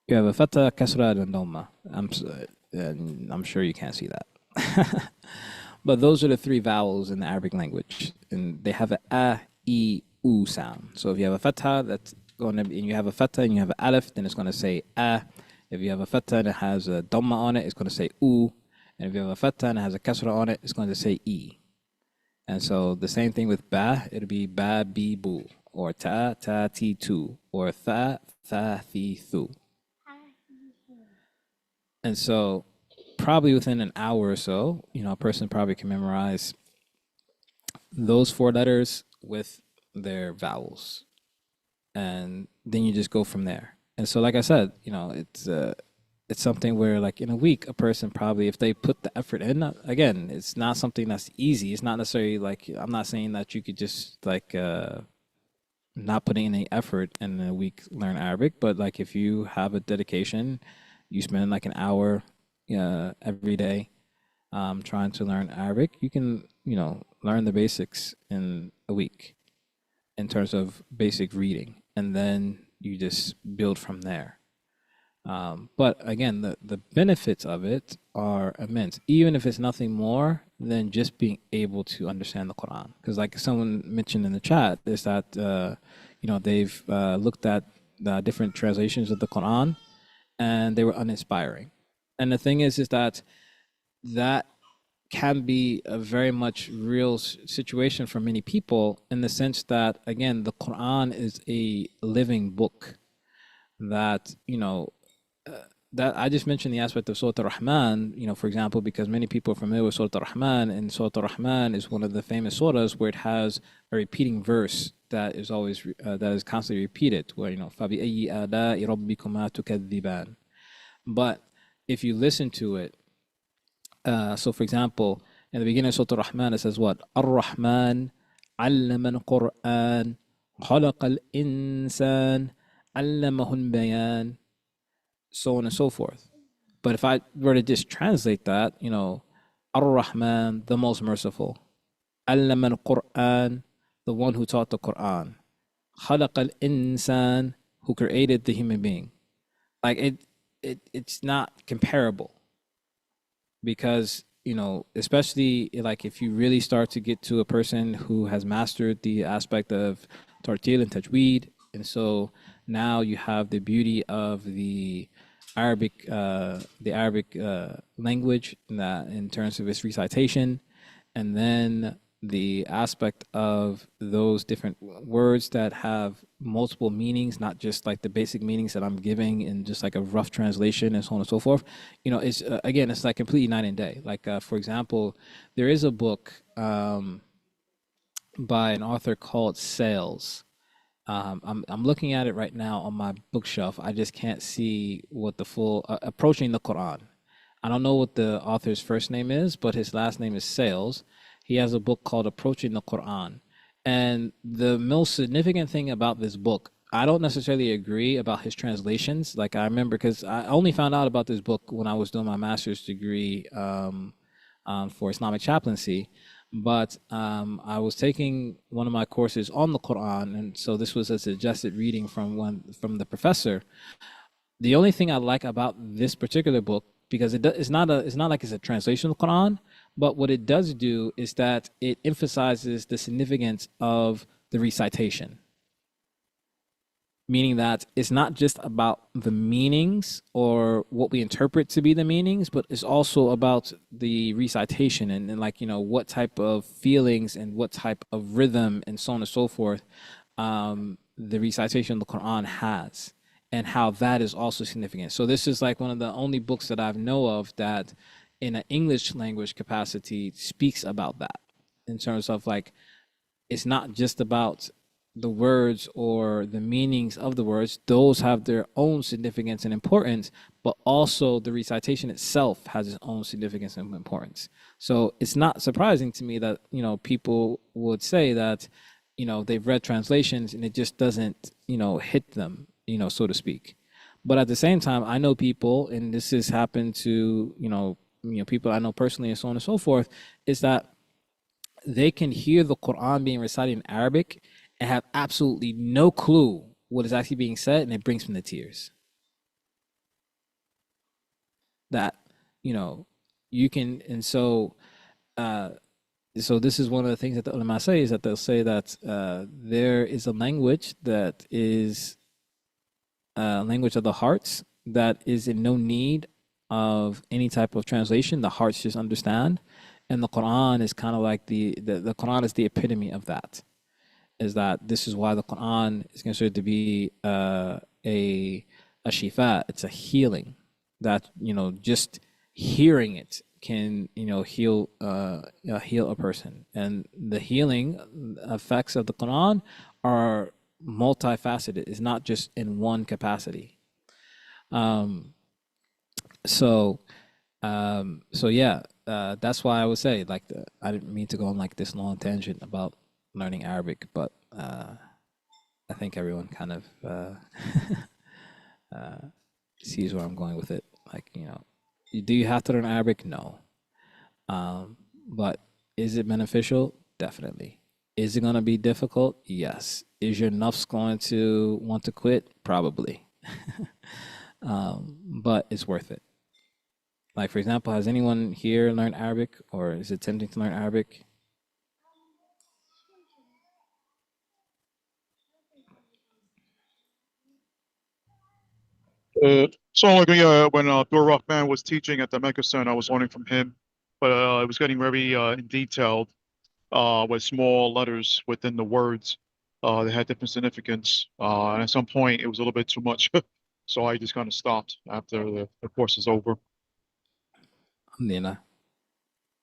You have a fatha, kasra, and dhamma. And I'm sure you can't see that. But those are the three vowels in the Arabic language, and they have a, e, u sound. So if you have a fatha, that's going to be, and you have a fatha and you have an alif, then it's going to say a. If you have a fatha and it has a dhamma on it, it's going to say u. And if you have a fatha and it has a kasra on it, it's going to say e. And so the same thing with ba, it'll be ba, bi, bu, or ta, ta, ti, tu, or tha, tha, thi, thu. And so probably within an hour or so, a person probably can memorize those four letters with their vowels. And then you just go from there. And so, like I said, it's something where, like, in a week, a person probably, if they put the effort in, again, it's not something that's easy. It's not necessarily like, I'm not saying that you could just like not putting in any effort in a week learn Arabic, but like if you have a dedication, you spend like an hour every day trying to learn Arabic, you can, learn the basics in a week in terms of basic reading, and then you just build from there. But again, the benefits of it are immense, even if it's nothing more than just being able to understand the Quran. Because, like someone mentioned in the chat, is that they've looked at the different translations of the Quran, and they were uninspiring. And the thing is that can be a very much real situation for many people, in the sense that, again, the Quran is a living book that, that I just mentioned the aspect of Surah Ar-Rahman, for example, because many people are familiar with Surah Ar-Rahman, and Surah Ar-Rahman is one of the famous surahs where it has a repeating verse that is always that is constantly repeated, where فَبِأَيِّ آلَاءِ رَبِّكُمَا تُكَذِّبَانِ. But if you listen to it, so for example, in the beginning of Surah Ar-Rahman, it says what? Ar-Rahman علم القرآن خلق الإنسان علمه البيان, so on and so forth. But if I were to just translate that, Ar-Rahman, the most merciful, Allama al-Quran, the one who taught the Quran, Khalaq al-Insan, who created the human being. Like it's not comparable, because especially like if you really start to get to a person who has mastered the aspect of tartil and tajweed, and so now you have the beauty of the Arabic language, that in terms of its recitation, and then the aspect of those different words that have multiple meanings, not just like the basic meanings that I'm giving in just like a rough translation, and so on and so forth. It's again, it's like completely night and day. Like for example, there is a book by an author called Sales. I'm looking at it right now on my bookshelf. I just can't see what the full Approaching the Quran. I don't know what the author's first name is, but his last name is Sales. He has a book called Approaching the Quran. And the most significant thing about this book, I don't necessarily agree about his translations. Like I remember, because I only found out about this book when I was doing my master's degree for Islamic chaplaincy. But I was taking one of my courses on the Quran, and so this was a suggested reading from the professor. The only thing I like about this particular book, because it's not like it's a translation of the Quran, but what it does do is that it emphasizes the significance of the recitation, meaning that it's not just about the meanings or what we interpret to be the meanings, but it's also about the recitation, and like what type of feelings and what type of rhythm and so on and so forth the recitation of the Quran has, and how that is also significant. So this is like one of the only books that I know of that in an English language capacity speaks about that, in terms of like, it's not just about the words or the meanings of the words. Those have their own significance and importance, but also the recitation itself has its own significance and importance. So it's not surprising to me that people would say that they've read translations and it just doesn't hit them, so to speak. But at the same time, I know people, and this has happened to people I know personally, and so on and so forth, is that they can hear the Quran being recited in Arabic and have absolutely no clue what is actually being said, and it brings them to tears. that, you know, you can, and uh, so this is one of the things that the ulama say is that they'll say that there is a language that is a language of the hearts that is in no need of any type of translation. The hearts just understand, and the Quran is kind of like the Quran is the epitome of that. Is that this is why the Quran is considered to be a shifa. It's a healing that, you know, just hearing it can, you know, heal a person, and the healing effects of the Quran are multifaceted. It's not just in one capacity. Um, so so yeah, that's why I would say like I didn't mean to go on like this long tangent about learning Arabic, but I think everyone kind of sees where I'm going with it. Like, you know, do you have to learn Arabic? No. But is it beneficial? Definitely. Is it going to be difficult? Yes. Is your nafs going to want to quit? Probably. But it's worth it. Like, for example, has anyone here learned Arabic or is attempting to learn Arabic? So like when Abdul Rahman was teaching at the Mecca Center, I was learning from him, but it was getting very detailed with small letters within the words. They had different significance, and at some point it was a little bit too much, so I just kind of stopped after the course is over. Alhamdulillah.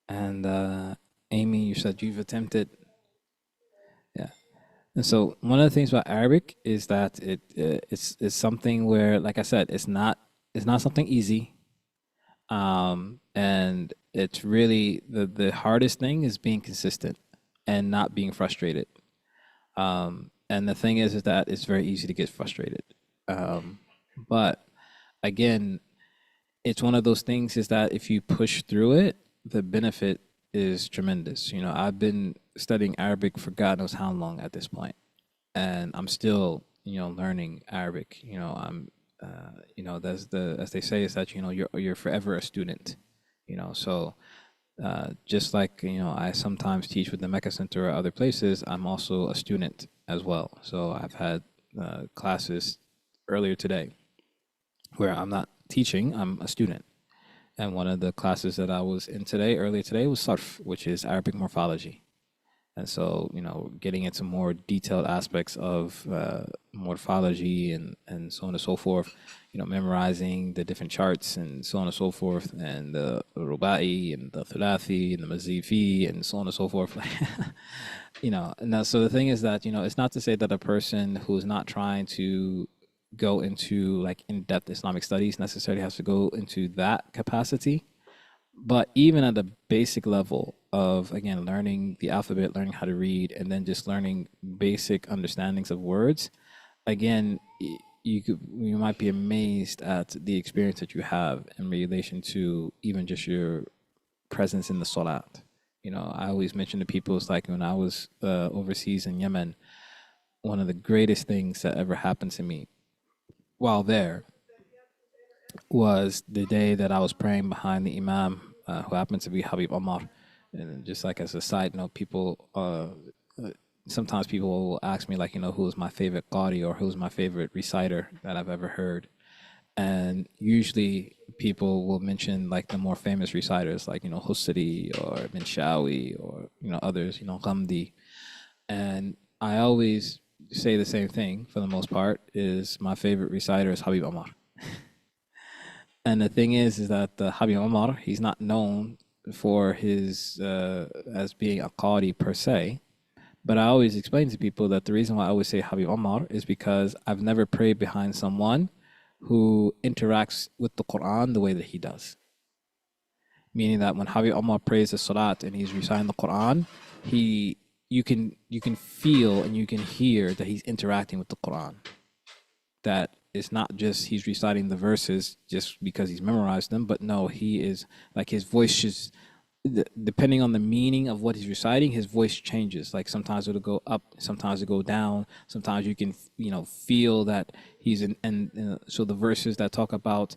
And Amy, you said you've attempted. Yeah. And so one of the things about Arabic is that it's something where, like I said, it's not something easy. And it's really the hardest thing is being consistent and not being frustrated. And the thing is that it's very easy to get frustrated. But again, it's one of those things is that if you push through it, the benefit is tremendous. You know, I've been studying Arabic for God knows how long at this point, and I'm still, you know, learning Arabic. You know, you know, that's the as they say is that, you know, you're forever a student. You know, so just like, you know, I sometimes teach with the Mecca Center or other places, I'm also a student as well. So I've had classes earlier today where I'm not teaching, I'm a student. And one of the classes that I was in today, earlier today, was Sarf, which is Arabic morphology. And so, you know, getting into more detailed aspects of morphology and so on and so forth, you know, memorizing the different charts and so on and so forth, and the rubai and the thulathi and the mazifi and so on and so forth. You know, and so the thing is that, you know, it's not to say that a person who's not trying to go into like in-depth Islamic studies necessarily has to go into that capacity, but even at the basic level of, again, learning the alphabet, learning how to read, and then just learning basic understandings of words, again, you might be amazed at the experience that you have in relation to even just your presence in the salat. You know, I always mention to people, it's like when I was overseas in Yemen, one of the greatest things that ever happened to me while there was the day that I was praying behind the Imam, who happened to be Habib Omar. And just like as a side note, people sometimes people will ask me like, you know, who is my favorite qari or who's my favorite reciter that I've ever heard. And usually people will mention like the more famous reciters like, you know, Husri or Minshawi or, you know, others, you know, Ghamdi. And I always say the same thing for the most part is my favorite reciter is Habib Omar. And the thing is that the Habib Omar, he's not known for his as being a qari per se. But I always explain to people that the reason why I always say Habib Omar is because I've never prayed behind someone who interacts with the Quran the way that he does. Meaning that when Habib Omar prays the Salat and he's reciting the Quran, he you can feel and you can hear that he's interacting with the Quran. That it's not just he's reciting the verses just because he's memorized them, but no, he is like his voice just depending on the meaning of what he's reciting, his voice changes. Like sometimes it'll go up, sometimes it'll go down. Sometimes you can, feel that he's in. And so the verses that talk about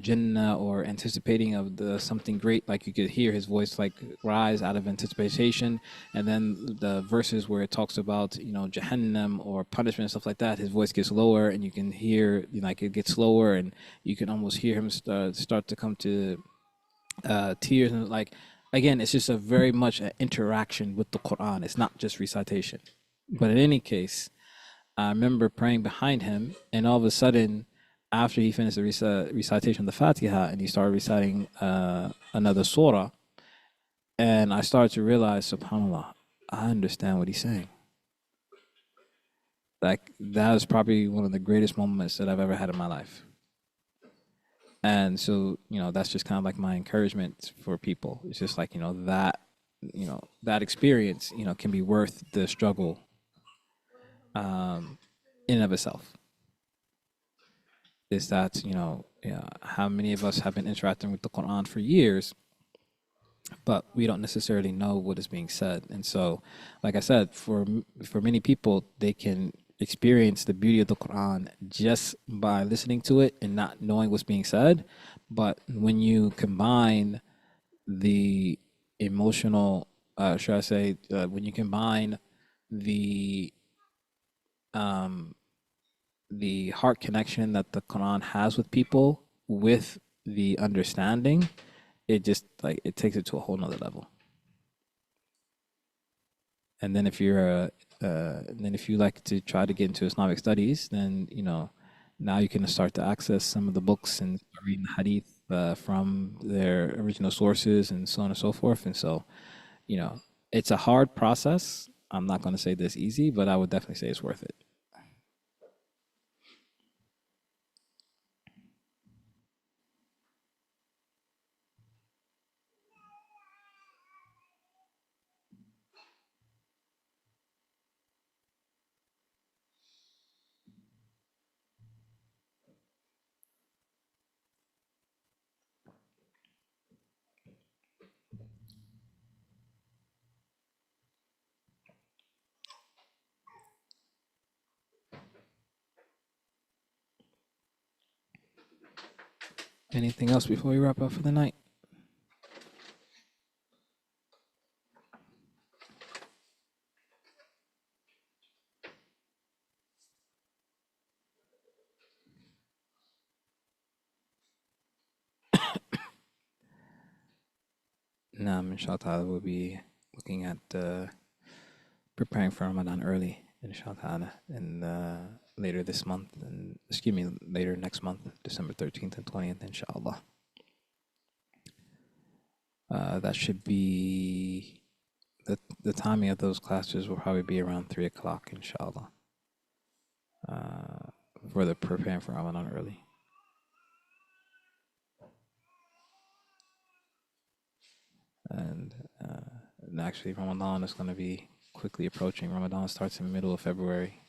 Jannah or anticipating of the something great, like you could hear his voice like rise out of anticipation. And then the verses where it talks about Jahannam or punishment and stuff like that, his voice gets lower, and you can hear like it gets slower, and you can almost hear him start to come to tears. And like again, it's just a very much an interaction with the Quran. It's not just recitation. But in any case, I remember praying behind him, and all of a sudden, after he finished the recitation of the Fatiha, and he started reciting another surah, and I started to realize, Subhanallah, I understand what he's saying. Like that was probably one of the greatest moments that I've ever had in my life. And so, that's just kind of like my encouragement for people. It's just like, that experience, can be worth the struggle in and of itself. Is that, how many of us have been interacting with the Quran for years, but we don't necessarily know what is being said. And so, like I said, for many people, they can experience the beauty of the Quran just by listening to it and not knowing what's being said. But when you combine the emotional, should I say, when you combine the the heart connection that the Quran has with people with the understanding, it just like it takes it to a whole nother level. And then if you like to try to get into Islamic studies, then now you can start to access some of the books and reading the hadith from their original sources and so on and so forth. And so, it's a hard process. I'm not going to say this easy, but I would definitely say it's worth it. Anything else before we wrap up for the night? Inshallah, we'll be looking at preparing for Ramadan early, inshallah, and later this month, and excuse me, later next month, December 13th and 20th, inshallah. That should be the timing of those classes will probably be around 3 o'clock, inshallah, for the preparing for Ramadan early. And actually, Ramadan is going to be quickly approaching. Ramadan starts in the middle of February.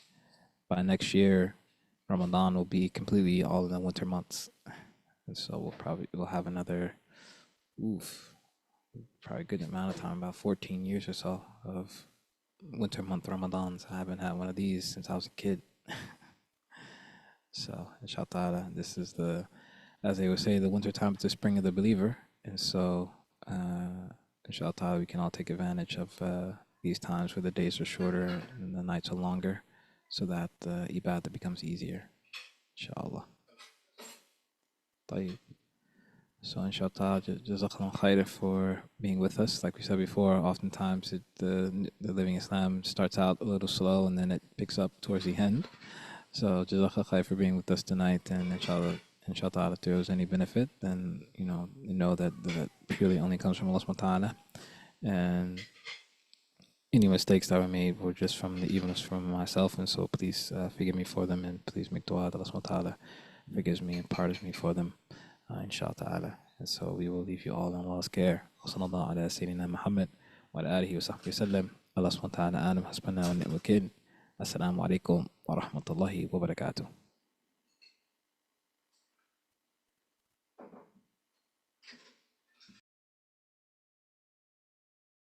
By next year, Ramadan will be completely all in the winter months, and so we'll have another, probably a good amount of time, about 14 years or so of winter month Ramadans. I haven't had one of these since I was a kid. So, inshallah, this is as they would say, the winter time is the spring of the believer. And so, inshallah, we can all take advantage of these times where the days are shorter and the nights are longer, so that ibadah becomes easier. Inshallah. طيب. So inshallah, jazakallah khair for being with us. Like we said before, oftentimes the Living Islam starts out a little slow and then it picks up towards the end. So jazakallah khair for being with us tonight, and inshallah, if there was any benefit, then know that purely only comes from Allah subhanahu wa ta'ala. And any mistakes that were made were just from the evilness from myself, and so please forgive me for them, and please make dua that Allah subhanahu wa ta'ala forgives me and pardons me for them. Inshallah ta'ala. And so we will leave you all in Allah's care. Wa sallallahu ala Sayyidina Muhammad wa ala alihi wa sahbihi sallam. Allah subhanahu wa ta'ala alam hasbana wa ni'mal wakil. Assalamu alaikum wa rahmatullahi wa barakatuh.